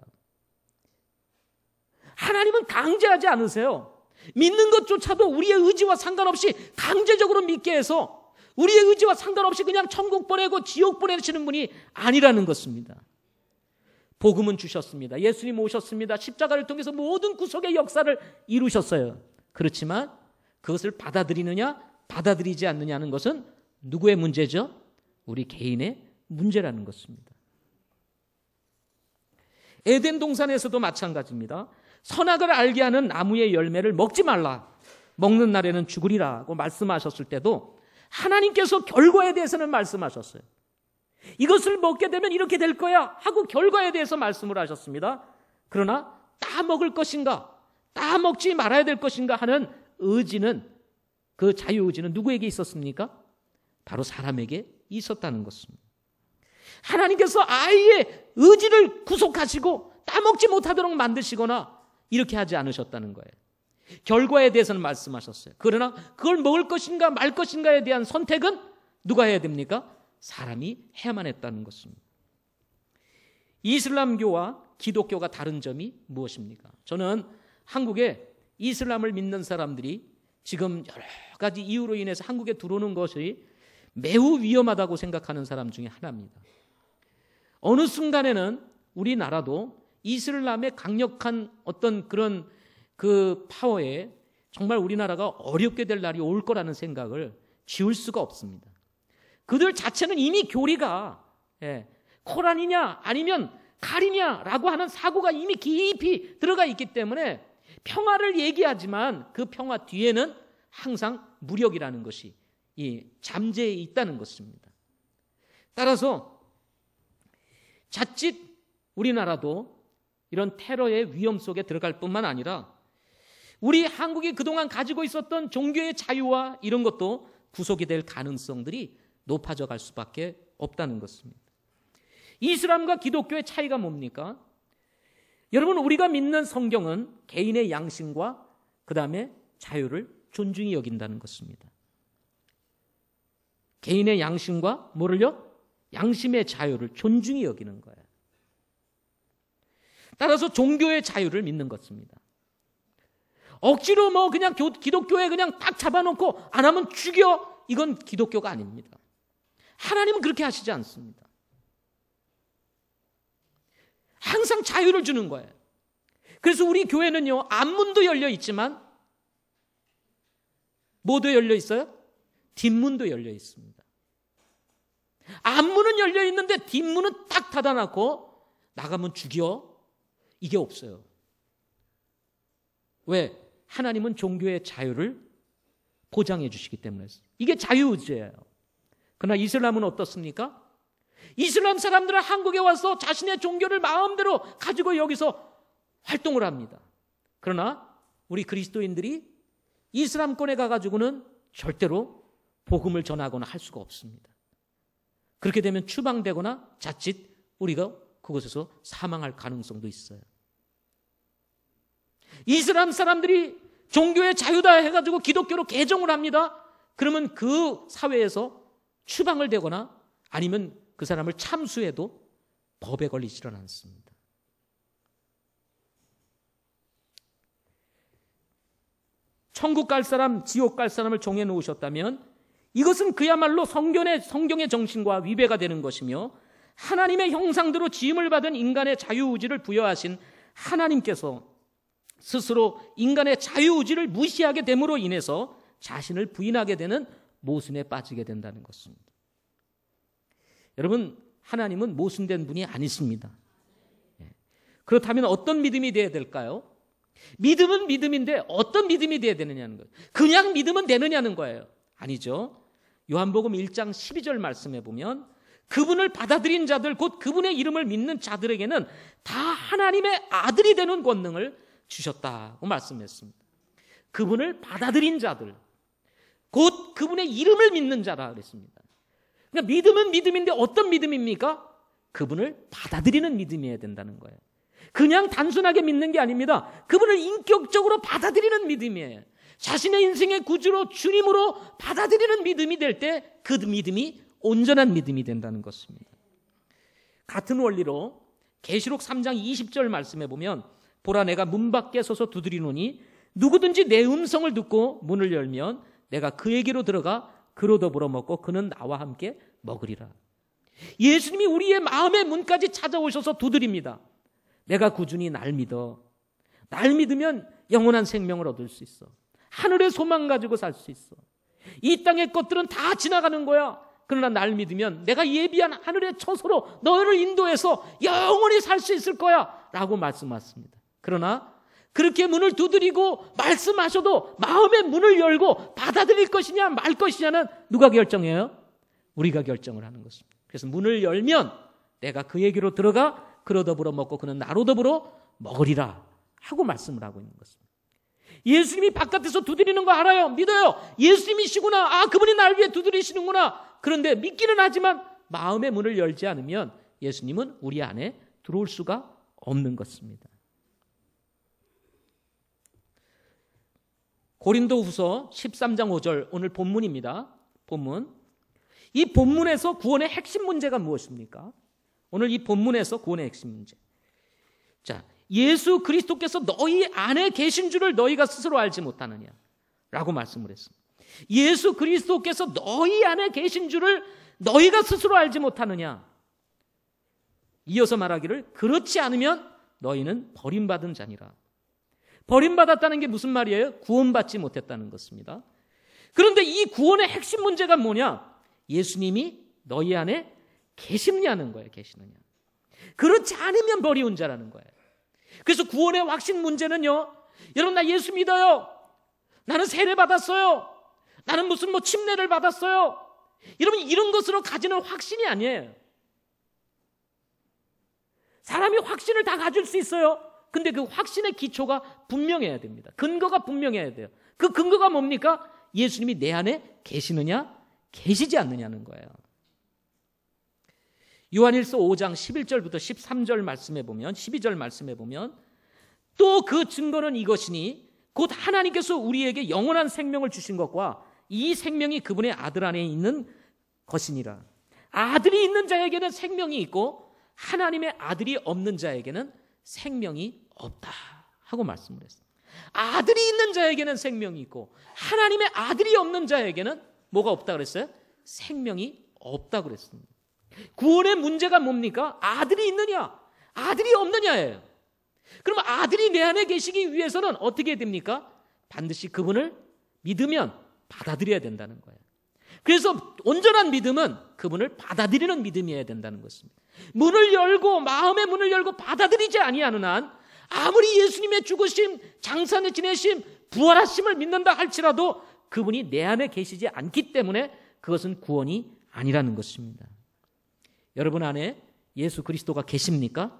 하나님은 강제하지 않으세요. 믿는 것조차도 우리의 의지와 상관없이 강제적으로 믿게 해서 우리의 의지와 상관없이 그냥 천국 보내고 지옥 보내시는 분이 아니라는 것입니다. 복음은 주셨습니다. 예수님 오셨습니다. 십자가를 통해서 모든 구속의 역사를 이루셨어요. 그렇지만 그것을 받아들이느냐 받아들이지 않느냐는 것은 누구의 문제죠? 우리 개인의 문제라는 것입니다. 에덴 동산에서도 마찬가지입니다. 선악을 알게 하는 나무의 열매를 먹지 말라. 먹는 날에는 죽으리라고 말씀하셨을 때도 하나님께서 결과에 대해서는 말씀하셨어요. 이것을 먹게 되면 이렇게 될 거야 하고 결과에 대해서 말씀을 하셨습니다. 그러나 따 먹을 것인가 따 먹지 말아야 될 것인가 하는 의지는 그 자유의지는 누구에게 있었습니까? 바로 사람에게 있었다는 것입니다. 하나님께서 아이의 의지를 구속하시고 따먹지 못하도록 만드시거나 이렇게 하지 않으셨다는 거예요. 결과에 대해서는 말씀하셨어요. 그러나 그걸 먹을 것인가 말 것인가에 대한 선택은 누가 해야 됩니까? 사람이 해야만 했다는 것입니다. 이슬람교와 기독교가 다른 점이 무엇입니까? 저는 한국에 이슬람을 믿는 사람들이 지금 여러 가지 이유로 인해서 한국에 들어오는 것이 매우 위험하다고 생각하는 사람 중에 하나입니다. 어느 순간에는 우리나라도 이슬람의 강력한 어떤 그런 그 파워에 정말 우리나라가 어렵게 될 날이 올 거라는 생각을 지울 수가 없습니다. 그들 자체는 이미 교리가 코란이냐 아니면 칼이냐라고 하는 사고가 이미 깊이 들어가 있기 때문에 평화를 얘기하지만 그 평화 뒤에는 항상 무력이라는 것이 잠재해 있다는 것입니다. 따라서 자칫 우리나라도 이런 테러의 위험 속에 들어갈 뿐만 아니라 우리 한국이 그동안 가지고 있었던 종교의 자유와 이런 것도 구속이 될 가능성들이 높아져 갈 수밖에 없다는 것입니다. 이슬람과 기독교의 차이가 뭡니까? 여러분, 우리가 믿는 성경은 개인의 양심과 그 다음에 자유를 존중히 여긴다는 것입니다. 개인의 양심과 뭐를요? 양심의 자유를 존중히 여기는 거예요. 따라서 종교의 자유를 믿는 것입니다. 억지로 그냥 기독교에 그냥 딱 잡아놓고 안 하면 죽여, 이건 기독교가 아닙니다. 하나님은 그렇게 하시지 않습니다. 항상 자유를 주는 거예요. 그래서 우리 교회는요, 앞문도 열려 있지만 뭐도 열려 있어요? 뒷문도 열려 있습니다. 앞문은 열려 있는데 뒷문은 딱 닫아놓고 나가면 죽여, 이게 없어요. 왜? 하나님은 종교의 자유를 보장해 주시기 때문에. 이게 자유의지예요. 그러나 이슬람은 어떻습니까? 이슬람 사람들은 한국에 와서 자신의 종교를 마음대로 가지고 여기서 활동을 합니다. 그러나 우리 그리스도인들이 이슬람권에 가가지고는 절대로 복음을 전하거나 할 수가 없습니다. 그렇게 되면 추방되거나 자칫 우리가 그곳에서 사망할 가능성도 있어요. 이슬람 사람들이 종교의 자유다 해가지고 기독교로 개종을 합니다. 그러면 그 사회에서 추방을 되거나 아니면 그 사람을 참수해도 법에 걸리지는 않습니다. 천국 갈 사람, 지옥 갈 사람을 정해 놓으셨다면 이것은 그야말로 성경의 정신과 위배가 되는 것이며 하나님의 형상대로 지음을 받은 인간의 자유의지를 부여하신 하나님께서 스스로 인간의 자유의지를 무시하게 됨으로 인해서 자신을 부인하게 되는 모순에 빠지게 된다는 것입니다. 여러분, 하나님은 모순된 분이 아니십니다. 그렇다면 어떤 믿음이 되어야 될까요? 믿음은 믿음인데 어떤 믿음이 되어야 되느냐는 거예요. 그냥 믿으면 되느냐는 거예요. 아니죠. 요한복음 1장 12절 말씀해 보면 그분을 받아들인 자들, 곧 그분의 이름을 믿는 자들에게는 다 하나님의 아들이 되는 권능을 주셨다고 말씀했습니다. 그분을 받아들인 자들, 곧 그분의 이름을 믿는 자라 그랬습니다. 그러니까 믿음은 믿음인데 어떤 믿음입니까? 그분을 받아들이는 믿음이어야 된다는 거예요. 그냥 단순하게 믿는 게 아닙니다. 그분을 인격적으로 받아들이는 믿음이에요. 자신의 인생의 구주로 주님으로 받아들이는 믿음이 될 때 그 믿음이 온전한 믿음이 된다는 것입니다. 같은 원리로 계시록 3장 20절 말씀해 보면 보라 내가 문 밖에 서서 두드리노니 누구든지 내 음성을 듣고 문을 열면 내가 그에게로 들어가 그로 더불어 먹고 그는 나와 함께 먹으리라. 예수님이 우리의 마음의 문까지 찾아오셔서 두드립니다. 내가 꾸준히 날 믿어. 날 믿으면 영원한 생명을 얻을 수 있어. 하늘의 소망 가지고 살 수 있어. 이 땅의 것들은 다 지나가는 거야. 그러나 날 믿으면 내가 예비한 하늘의 처소로 너를 인도해서 영원히 살 수 있을 거야 라고 말씀하십니다. 그러나 그렇게 문을 두드리고 말씀하셔도 마음의 문을 열고 받아들일 것이냐 말 것이냐는 누가 결정해요? 우리가 결정을 하는 것입니다. 그래서 문을 열면 내가 그에게로 들어가 그로 더불어 먹고 그는 나로 더불어 먹으리라 하고 말씀을 하고 있는 것입니다. 예수님이 바깥에서 두드리는 거 알아요. 믿어요. 예수님이시구나. 그분이 날 위해 두드리시는구나. 그런데 믿기는 하지만 마음의 문을 열지 않으면 예수님은 우리 안에 들어올 수가 없는 것입니다. 고린도후서 13장 5절 오늘 본문입니다. 본문. 이 본문에서 구원의 핵심 문제가 무엇입니까? 오늘 이 본문에서 구원의 핵심 문제. 자, 예수 그리스도께서 너희 안에 계신 줄을 너희가 스스로 알지 못하느냐 라고 말씀을 했습니다. 예수 그리스도께서 너희 안에 계신 줄을 너희가 스스로 알지 못하느냐. 이어서 말하기를 그렇지 않으면 너희는 버림받은 자니라. 버림받았다는 게 무슨 말이에요? 구원받지 못했다는 것입니다. 그런데 이 구원의 핵심 문제가 뭐냐? 예수님이 너희 안에 계시느냐는 거예요. 계시느냐. 그렇지 않으면 버리운 자라는 거예요. 그래서 구원의 확신 문제는요. 여러분 나 예수 믿어요. 나는 세례 받았어요. 나는 무슨 침례를 받았어요. 여러분 이런 것으로 가지는 확신이 아니에요. 사람이 확신을 다 가질 수 있어요. 근데 그 확신의 기초가 분명해야 됩니다. 근거가 분명해야 돼요. 그 근거가 뭡니까? 예수님이 내 안에 계시느냐 계시지 않느냐는 거예요. 요한일서 5장 11절부터 13절 말씀해 보면 12절 말씀해 보면 또 그 증거는 이것이니 곧 하나님께서 우리에게 영원한 생명을 주신 것과 이 생명이 그분의 아들 안에 있는 것이니라. 아들이 있는 자에게는 생명이 있고 하나님의 아들이 없는 자에게는 생명이 없다 하고 말씀을 했어요. 아들이 있는 자에게는 생명이 있고 하나님의 아들이 없는 자에게는 뭐가 없다 그랬어요? 생명이 없다 그랬습니다. 구원의 문제가 뭡니까? 아들이 있느냐 아들이 없느냐예요. 그럼 아들이 내 안에 계시기 위해서는 어떻게 됩니까? 반드시 그분을 믿으면 받아들여야 된다는 거예요. 그래서 온전한 믿음은 그분을 받아들이는 믿음이어야 된다는 것입니다. 문을 열고 마음의 문을 열고 받아들이지 아니하는 한 아무리 예수님의 죽으심, 장사의 지내심, 부활하심을 믿는다 할지라도 그분이 내 안에 계시지 않기 때문에 그것은 구원이 아니라는 것입니다. 여러분 안에 예수 그리스도가 계십니까?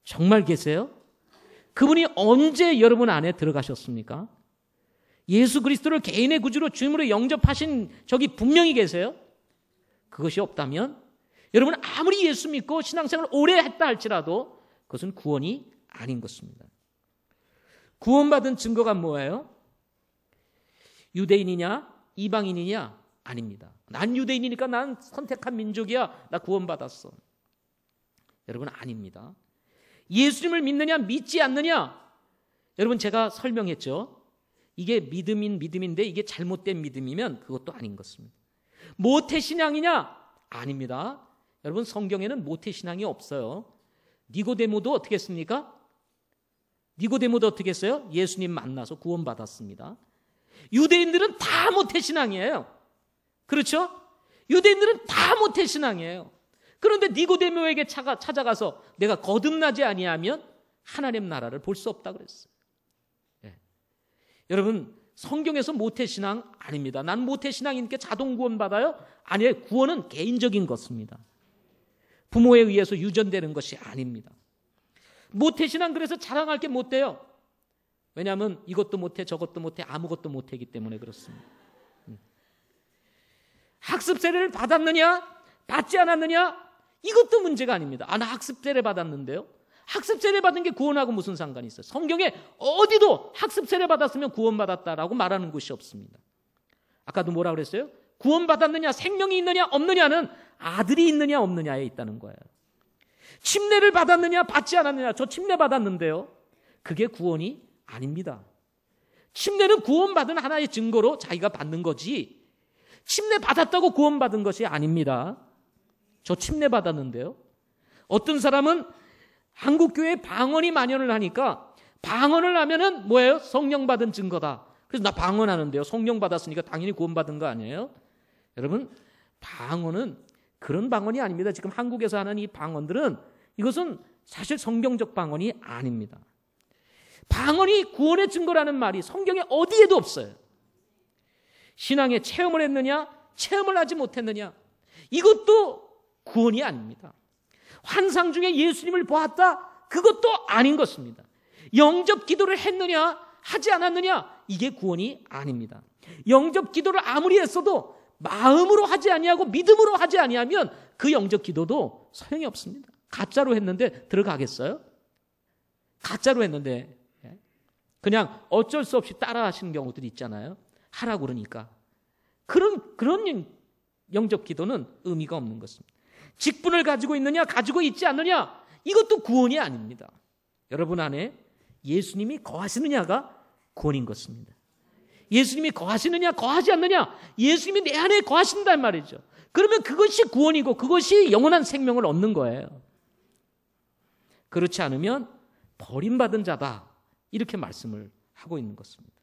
정말 계세요? 그분이 언제 여러분 안에 들어가셨습니까? 예수 그리스도를 개인의 구주로 주님으로 영접하신 적이 분명히 계세요? 그것이 없다면 여러분 아무리 예수 믿고 신앙생활을 오래 했다 할지라도 그것은 구원이 아닌 것입니다. 구원받은 증거가 뭐예요? 유대인이냐 이방인이냐? 아닙니다. 난 유대인이니까 난 선택한 민족이야. 나 구원받았어. 여러분, 아닙니다. 예수님을 믿느냐 믿지 않느냐, 여러분 제가 설명했죠. 이게 믿음인데 이게 잘못된 믿음이면 그것도 아닌 것입니다. 모태신앙이냐? 아닙니다. 여러분, 성경에는 모태신앙이 없어요. 니고데모도 어떻게 했습니까? 니고데모도 어떻게 했어요? 예수님 만나서 구원받았습니다. 유대인들은 다 모태신앙이에요. 그렇죠? 유대인들은 다 모태신앙이에요. 그런데 니고데모에게 찾아가서 내가 거듭나지 아니하면 하나님 나라를 볼 수 없다 그랬어요. 네. 여러분, 성경에서 모태신앙 아닙니다. 난 모태신앙이니까 자동 구원 받아요? 아니에요. 구원은 개인적인 것입니다. 부모에 의해서 유전되는 것이 아닙니다. 모태신앙 그래서 자랑할 게 못 돼요. 왜냐하면 이것도 못해 저것도 못해 아무것도 못하기 때문에 그렇습니다. 학습 세례를 받았느냐 받지 않았느냐, 이것도 문제가 아닙니다. 나 학습 세례 받았는데요. 학습 세례 받은 게 구원하고 무슨 상관이 있어요? 성경에 어디도 학습 세례 받았으면 구원받았다라고 말하는 곳이 없습니다. 아까도 뭐라 그랬어요? 구원받았느냐, 생명이 있느냐 없느냐는 아들이 있느냐 없느냐에 있다는 거예요. 침례를 받았느냐 받지 않았느냐, 저 침례 받았는데요. 그게 구원이 아닙니다. 침례는 구원받은 하나의 증거로 자기가 받는 거지, 침례 받았다고 구원받은 것이 아닙니다. 저 침례 받았는데요. 어떤 사람은 한국교회에 방언이 만연을 하니까 방언을 하면은 뭐예요? 성령 받은 증거다. 그래서 나 방언하는데요. 성령 받았으니까 당연히 구원받은 거 아니에요? 여러분, 방언은 그런 방언이 아닙니다. 지금 한국에서 하는 이 방언들은 이것은 사실 성경적 방언이 아닙니다. 방언이 구원의 증거라는 말이 성경에 어디에도 없어요. 신앙에 체험을 했느냐, 체험을 하지 못했느냐, 이것도 구원이 아닙니다. 환상 중에 예수님을 보았다, 그것도 아닌 것입니다. 영접 기도를 했느냐 하지 않았느냐, 이게 구원이 아닙니다. 영접 기도를 아무리 했어도 마음으로 하지 아니하고 믿음으로 하지 아니하면 그 영접 기도도 소용이 없습니다. 가짜로 했는데 들어가겠어요? 가짜로 했는데 그냥 어쩔 수 없이 따라 하시는 경우들이 있잖아요. 하라고 그러니까. 그런 영접 기도는 의미가 없는 것입니다. 직분을 가지고 있느냐 가지고 있지 않느냐, 이것도 구원이 아닙니다. 여러분 안에 예수님이 거하시느냐가 구원인 것입니다. 예수님이 거하시느냐 거하지 않느냐, 예수님이 내 안에 거하신단 말이죠. 그러면 그것이 구원이고 그것이 영원한 생명을 얻는 거예요. 그렇지 않으면 버림받은 자다, 이렇게 말씀을 하고 있는 것입니다.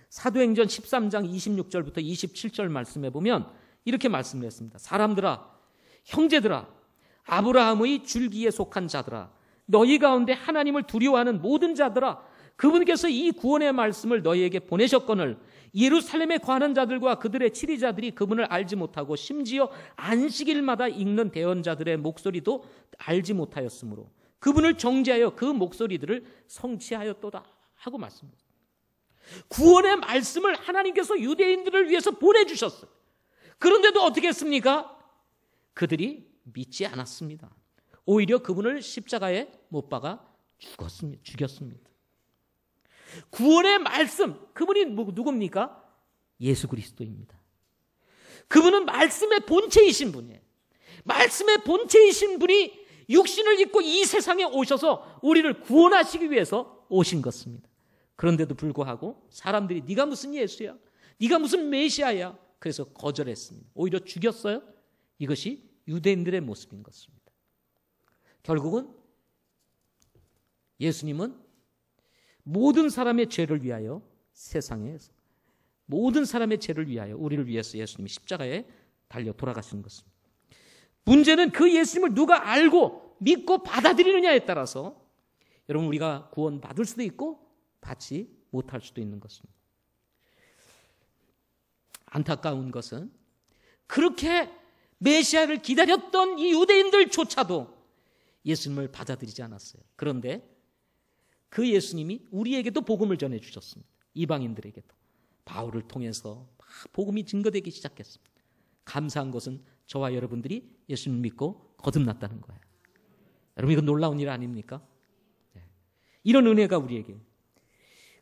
사도행전 13장 26절부터 27절 말씀에 보면 이렇게 말씀을 했습니다. 사람들아, 형제들아, 아브라함의 줄기에 속한 자들아, 너희 가운데 하나님을 두려워하는 모든 자들아, 그분께서 이 구원의 말씀을 너희에게 보내셨거늘 예루살렘에 거하는 자들과 그들의 치리자들이 그분을 알지 못하고 심지어 안식일마다 읽는 대언자들의 목소리도 알지 못하였으므로 그분을 정죄하여 그 목소리들을 성취하였도다 하고 말씀합니다. 구원의 말씀을 하나님께서 유대인들을 위해서 보내주셨어요. 그런데도 어떻게 했습니까? 그들이 믿지 않았습니다. 오히려 그분을 십자가에 못 박아 죽였습니다. 구원의 말씀, 그분이 누굽니까? 예수 그리스도입니다. 그분은 말씀의 본체이신 분이에요. 말씀의 본체이신 분이 육신을 입고 이 세상에 오셔서 우리를 구원하시기 위해서 오신 것입니다. 그런데도 불구하고 사람들이 네가 무슨 예수야? 네가 무슨 메시아야? 그래서 거절했습니다. 오히려 죽였어요. 이것이 유대인들의 모습인 것입니다. 결국은 예수님은 모든 사람의 죄를 위하여, 세상에서 모든 사람의 죄를 위하여, 우리를 위해서 예수님이 십자가에 달려 돌아가시는 것입니다. 문제는 그 예수님을 누가 알고 믿고 받아들이느냐에 따라서 여러분, 우리가 구원 받을 수도 있고 받지 못할 수도 있는 것입니다. 안타까운 것은 그렇게 메시아를 기다렸던 이 유대인들조차도 예수님을 받아들이지 않았어요. 그런데 그 예수님이 우리에게도 복음을 전해주셨습니다. 이방인들에게도. 바울을 통해서 막 복음이 증거되기 시작했습니다. 감사한 것은 저와 여러분들이 예수님을 믿고 거듭났다는 거예요. 여러분, 이건 놀라운 일 아닙니까? 네. 이런 은혜가 우리에게.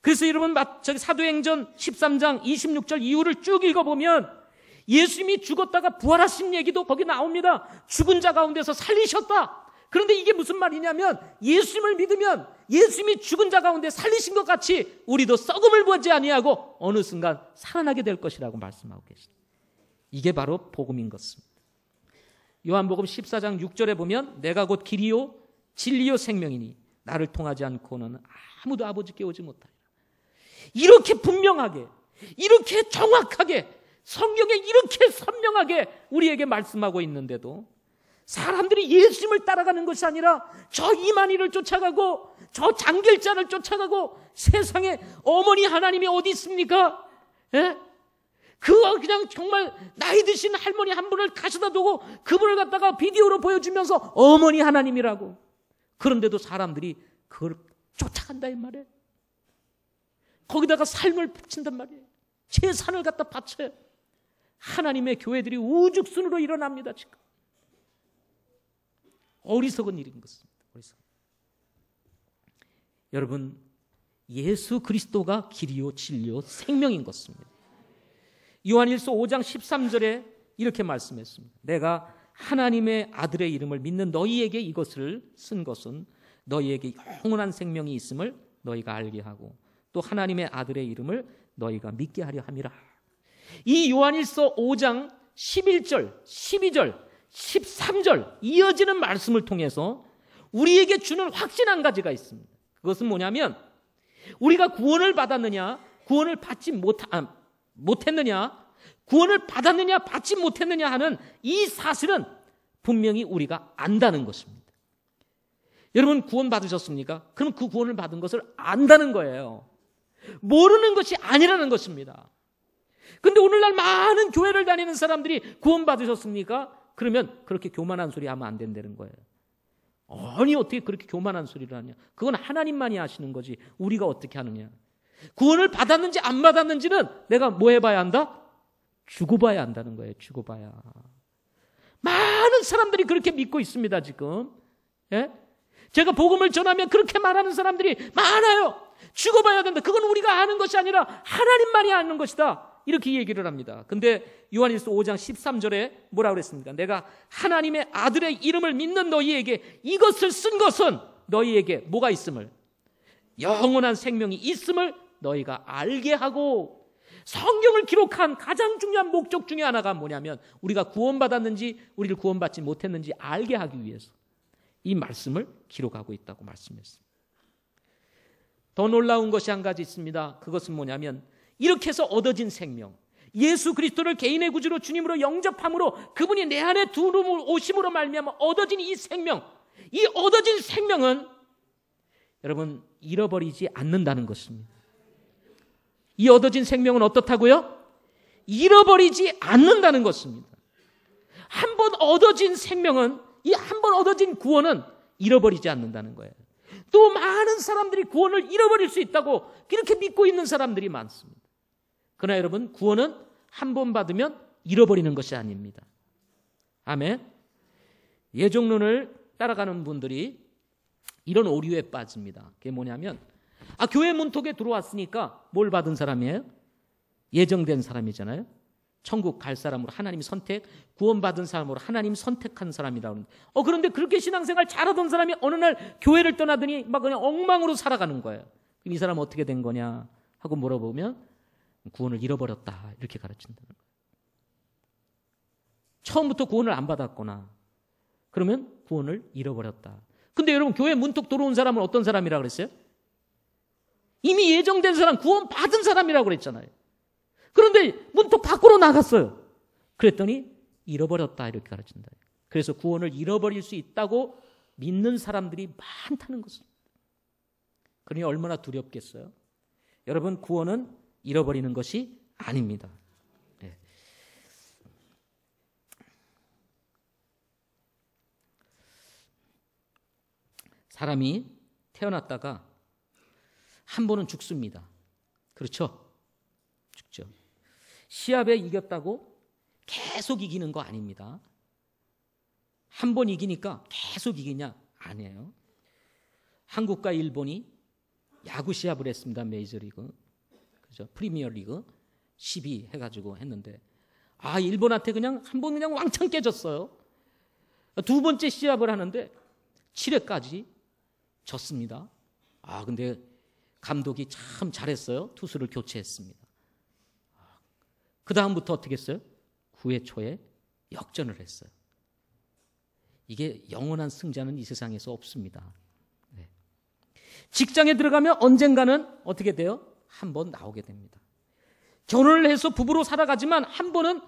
그래서 여러분, 사도행전 13장 26절 이후를 쭉 읽어보면 예수님이 죽었다가 부활하신 얘기도 거기 나옵니다. 죽은 자 가운데서 살리셨다. 그런데 이게 무슨 말이냐면 예수님을 믿으면 예수님이 죽은 자 가운데 살리신 것 같이 우리도 썩음을 보지 아니하고 어느 순간 살아나게 될 것이라고 말씀하고 계십니다. 이게 바로 복음인 것입니다. 요한복음 14장 6절에 보면 내가 곧 길이요 진리요 생명이니 나를 통하지 않고는 아무도 아버지께 오지 못하리라. 이렇게 분명하게, 이렇게 정확하게, 성경에 이렇게 선명하게 우리에게 말씀하고 있는데도 사람들이 예수님을 따라가는 것이 아니라 저 이만희를 쫓아가고 저 장길자를 쫓아가고 세상에 어머니 하나님이 어디 있습니까? 예? 그냥 정말 나이 드신 할머니 한 분을 가져다 두고 그분을 갖다가 비디오로 보여주면서 어머니 하나님이라고. 그런데도 사람들이 그걸 쫓아간다 이 말이에요. 거기다가 삶을 바친단 말이에요. 재산을 갖다 바쳐요. 하나님의 교회들이 우죽순으로 일어납니다 지금. 어리석은 일인 것입니다. 어리석은. 여러분, 예수 그리스도가 길이요 진리요 생명인 것입니다. 요한일서 5장 13절에 이렇게 말씀했습니다. 내가 하나님의 아들의 이름을 믿는 너희에게 이것을 쓴 것은 너희에게 영원한 생명이 있음을 너희가 알게 하고 또 하나님의 아들의 이름을 너희가 믿게 하려 함이라. 이 요한일서 5장 11절, 12절, 13절 이어지는 말씀을 통해서 우리에게 주는 확신 한 가지가 있습니다. 그것은 뭐냐면 우리가 구원을 받았느냐, 구원을 받지 못했느냐, 구원을 받았느냐, 받지 못했느냐 하는 이 사실은 분명히 우리가 안다는 것입니다. 여러분 구원 받으셨습니까? 그럼 그 구원을 받은 것을 안다는 거예요. 모르는 것이 아니라는 것입니다. 근데 오늘날 많은 교회를 다니는 사람들이 구원 받으셨습니까? 그러면 그렇게 교만한 소리 하면 안 된다는 거예요. 아니 어떻게 그렇게 교만한 소리를 하냐. 그건 하나님만이 아시는 거지 우리가 어떻게 하느냐. 구원을 받았는지 안 받았는지는 내가 뭐 해봐야 한다? 죽어봐야 한다는 거예요. 죽어봐야. 많은 사람들이 그렇게 믿고 있습니다 지금. 예? 제가 복음을 전하면 그렇게 말하는 사람들이 많아요. 죽어봐야 된다. 그건 우리가 아는 것이 아니라 하나님만이 아는 것이다. 이렇게 얘기를 합니다. 근데 요한일서 5장 13절에 뭐라고 그랬습니까? 내가 하나님의 아들의 이름을 믿는 너희에게 이것을 쓴 것은 너희에게 뭐가 있음을, 영원한 생명이 있음을 너희가 알게 하고, 성경을 기록한 가장 중요한 목적 중에 하나가 뭐냐면 우리가 구원받았는지 우리를 구원받지 못했는지 알게 하기 위해서 이 말씀을 기록하고 있다고 말씀했습니다. 더 놀라운 것이 한 가지 있습니다. 그것은 뭐냐면 이렇게 해서 얻어진 생명, 예수 그리스도를 개인의 구주로 주님으로 영접함으로 그분이 내 안에 오심으로 말미암아 얻어진 이 생명, 이 얻어진 생명은 여러분 잃어버리지 않는다는 것입니다. 이 얻어진 생명은 어떻다고요? 잃어버리지 않는다는 것입니다. 한 번 얻어진 생명은, 이 한 번 얻어진 구원은 잃어버리지 않는다는 거예요. 또 많은 사람들이 구원을 잃어버릴 수 있다고 이렇게 믿고 있는 사람들이 많습니다. 그러나 여러분 구원은 한 번 받으면 잃어버리는 것이 아닙니다. 아멘. 예정론을 따라가는 분들이 이런 오류에 빠집니다. 그게 뭐냐면 교회 문턱에 들어왔으니까 뭘 받은 사람이에요? 예정된 사람이잖아요. 천국 갈 사람으로 하나님 선택, 구원받은 사람으로 하나님 선택한 사람이라고 하는데 그런데 그렇게 신앙생활 잘하던 사람이 어느 날 교회를 떠나더니 막 그냥 엉망으로 살아가는 거예요. 그럼 이 사람 어떻게 된 거냐 하고 물어보면 구원을 잃어버렸다 이렇게 가르친다는 거예요. 처음부터 구원을 안 받았거나 그러면 구원을 잃어버렸다. 근데 여러분 교회 문턱 들어온 사람은 어떤 사람이라고 그랬어요? 이미 예정된 사람, 구원 받은 사람이라고 그랬잖아요. 그런데 문턱 밖으로 나갔어요. 그랬더니 잃어버렸다 이렇게 가르친다. 그래서 구원을 잃어버릴 수 있다고 믿는 사람들이 많다는 것입니다. 그러니 얼마나 두렵겠어요? 여러분 구원은 잃어버리는 것이 아닙니다. 네. 사람이 태어났다가 한 번은 죽습니다. 그렇죠? 죽죠. 시합에 이겼다고 계속 이기는 거 아닙니다. 한 번 이기니까 계속 이기냐? 아니에요. 한국과 일본이 야구 시합을 했습니다. 메이저리그. 그죠? 프리미어리그 12 해가지고 했는데 일본한테 그냥 한 번 그냥 왕창 깨졌어요. 두 번째 시합을 하는데 7회까지 졌습니다. 근데 감독이 참 잘했어요. 투수를 교체했습니다. 그 다음부터 어떻게 했어요? 9회 초에 역전을 했어요. 이게 영원한 승자는 이 세상에서 없습니다. 네. 직장에 들어가면 언젠가는 어떻게 돼요? 한 번 나오게 됩니다. 결혼을 해서 부부로 살아가지만 한 번은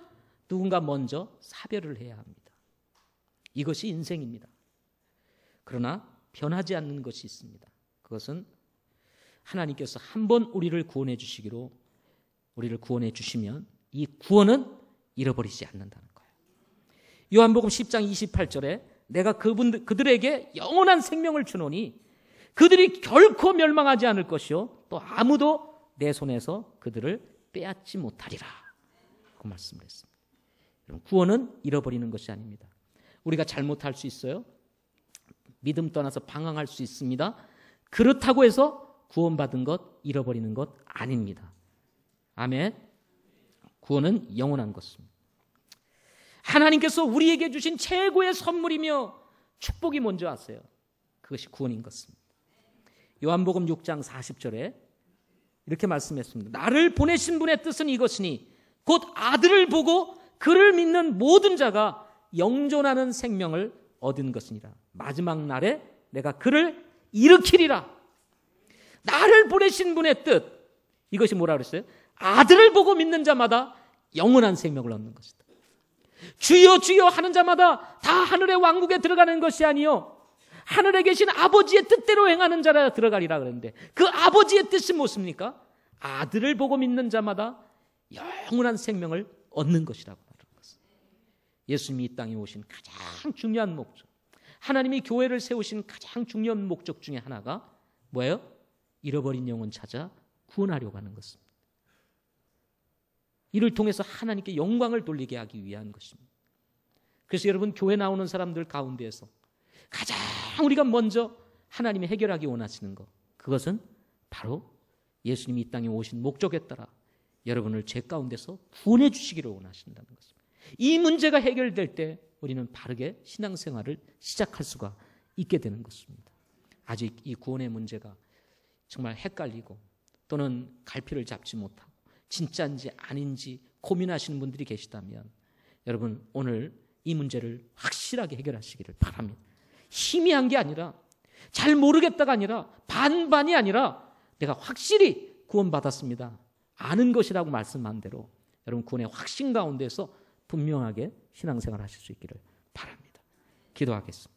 누군가 먼저 사별을 해야 합니다. 이것이 인생입니다. 그러나 변하지 않는 것이 있습니다. 그것은 하나님께서 한 번 우리를 구원해 주시기로 우리를 구원해 주시면 이 구원은 잃어버리지 않는다는 거예요. 요한복음 10장 28절에 내가 그들에게 영원한 생명을 주노니 그들이 결코 멸망하지 않을 것이요 또 아무도 내 손에서 그들을 빼앗지 못하리라. 그 말씀을 했습니다. 여러분, 구원은 잃어버리는 것이 아닙니다. 우리가 잘못할 수 있어요. 믿음 떠나서 방황할 수 있습니다. 그렇다고 해서 구원받은 것 잃어버리는 것 아닙니다. 아멘. 구원은 영원한 것입니다. 하나님께서 우리에게 주신 최고의 선물이며 축복이 뭔지 아세요? 그것이 구원인 것입니다. 요한복음 6장 40절에 이렇게 말씀했습니다. 나를 보내신 분의 뜻은 이것이니 곧 아들을 보고 그를 믿는 모든 자가 영존하는 생명을 얻은 것이니라. 마지막 날에 내가 그를 일으키리라. 나를 보내신 분의 뜻, 이것이 뭐라 그랬어요? 아들을 보고 믿는 자마다 영원한 생명을 얻는 것이다. 주여 주여 하는 자마다 다 하늘의 왕국에 들어가는 것이 아니요 하늘에 계신 아버지의 뜻대로 행하는 자라 들어가리라 그랬는데 그 아버지의 뜻이 무엇입니까? 아들을 보고 믿는 자마다 영원한 생명을 얻는 것이라고 말하는 것입니다. 예수님이 이 땅에 오신 가장 중요한 목적, 하나님이 교회를 세우신 가장 중요한 목적 중에 하나가 뭐예요? 잃어버린 영혼 찾아 구원하려고 하는 것입니다. 이를 통해서 하나님께 영광을 돌리게 하기 위한 것입니다. 그래서 여러분, 교회 나오는 사람들 가운데에서 가장 우리가 먼저 하나님이 해결하기 원하시는 것, 그것은 바로 예수님이 이 땅에 오신 목적에 따라 여러분을 죄 가운데서 구원해 주시기를 원하신다는 것입니다. 이 문제가 해결될 때 우리는 바르게 신앙생활을 시작할 수가 있게 되는 것입니다. 아직 이 구원의 문제가 정말 헷갈리고 또는 갈피를 잡지 못하고 진짜인지 아닌지 고민하시는 분들이 계시다면 여러분, 오늘 이 문제를 확실하게 해결하시기를 바랍니다. 희미한 게 아니라, 잘 모르겠다가 아니라, 반반이 아니라 내가 확실히 구원받았습니다, 아는 것이라고 말씀한 대로 여러분 구원의 확신 가운데서 분명하게 신앙생활 하실 수 있기를 바랍니다. 기도하겠습니다.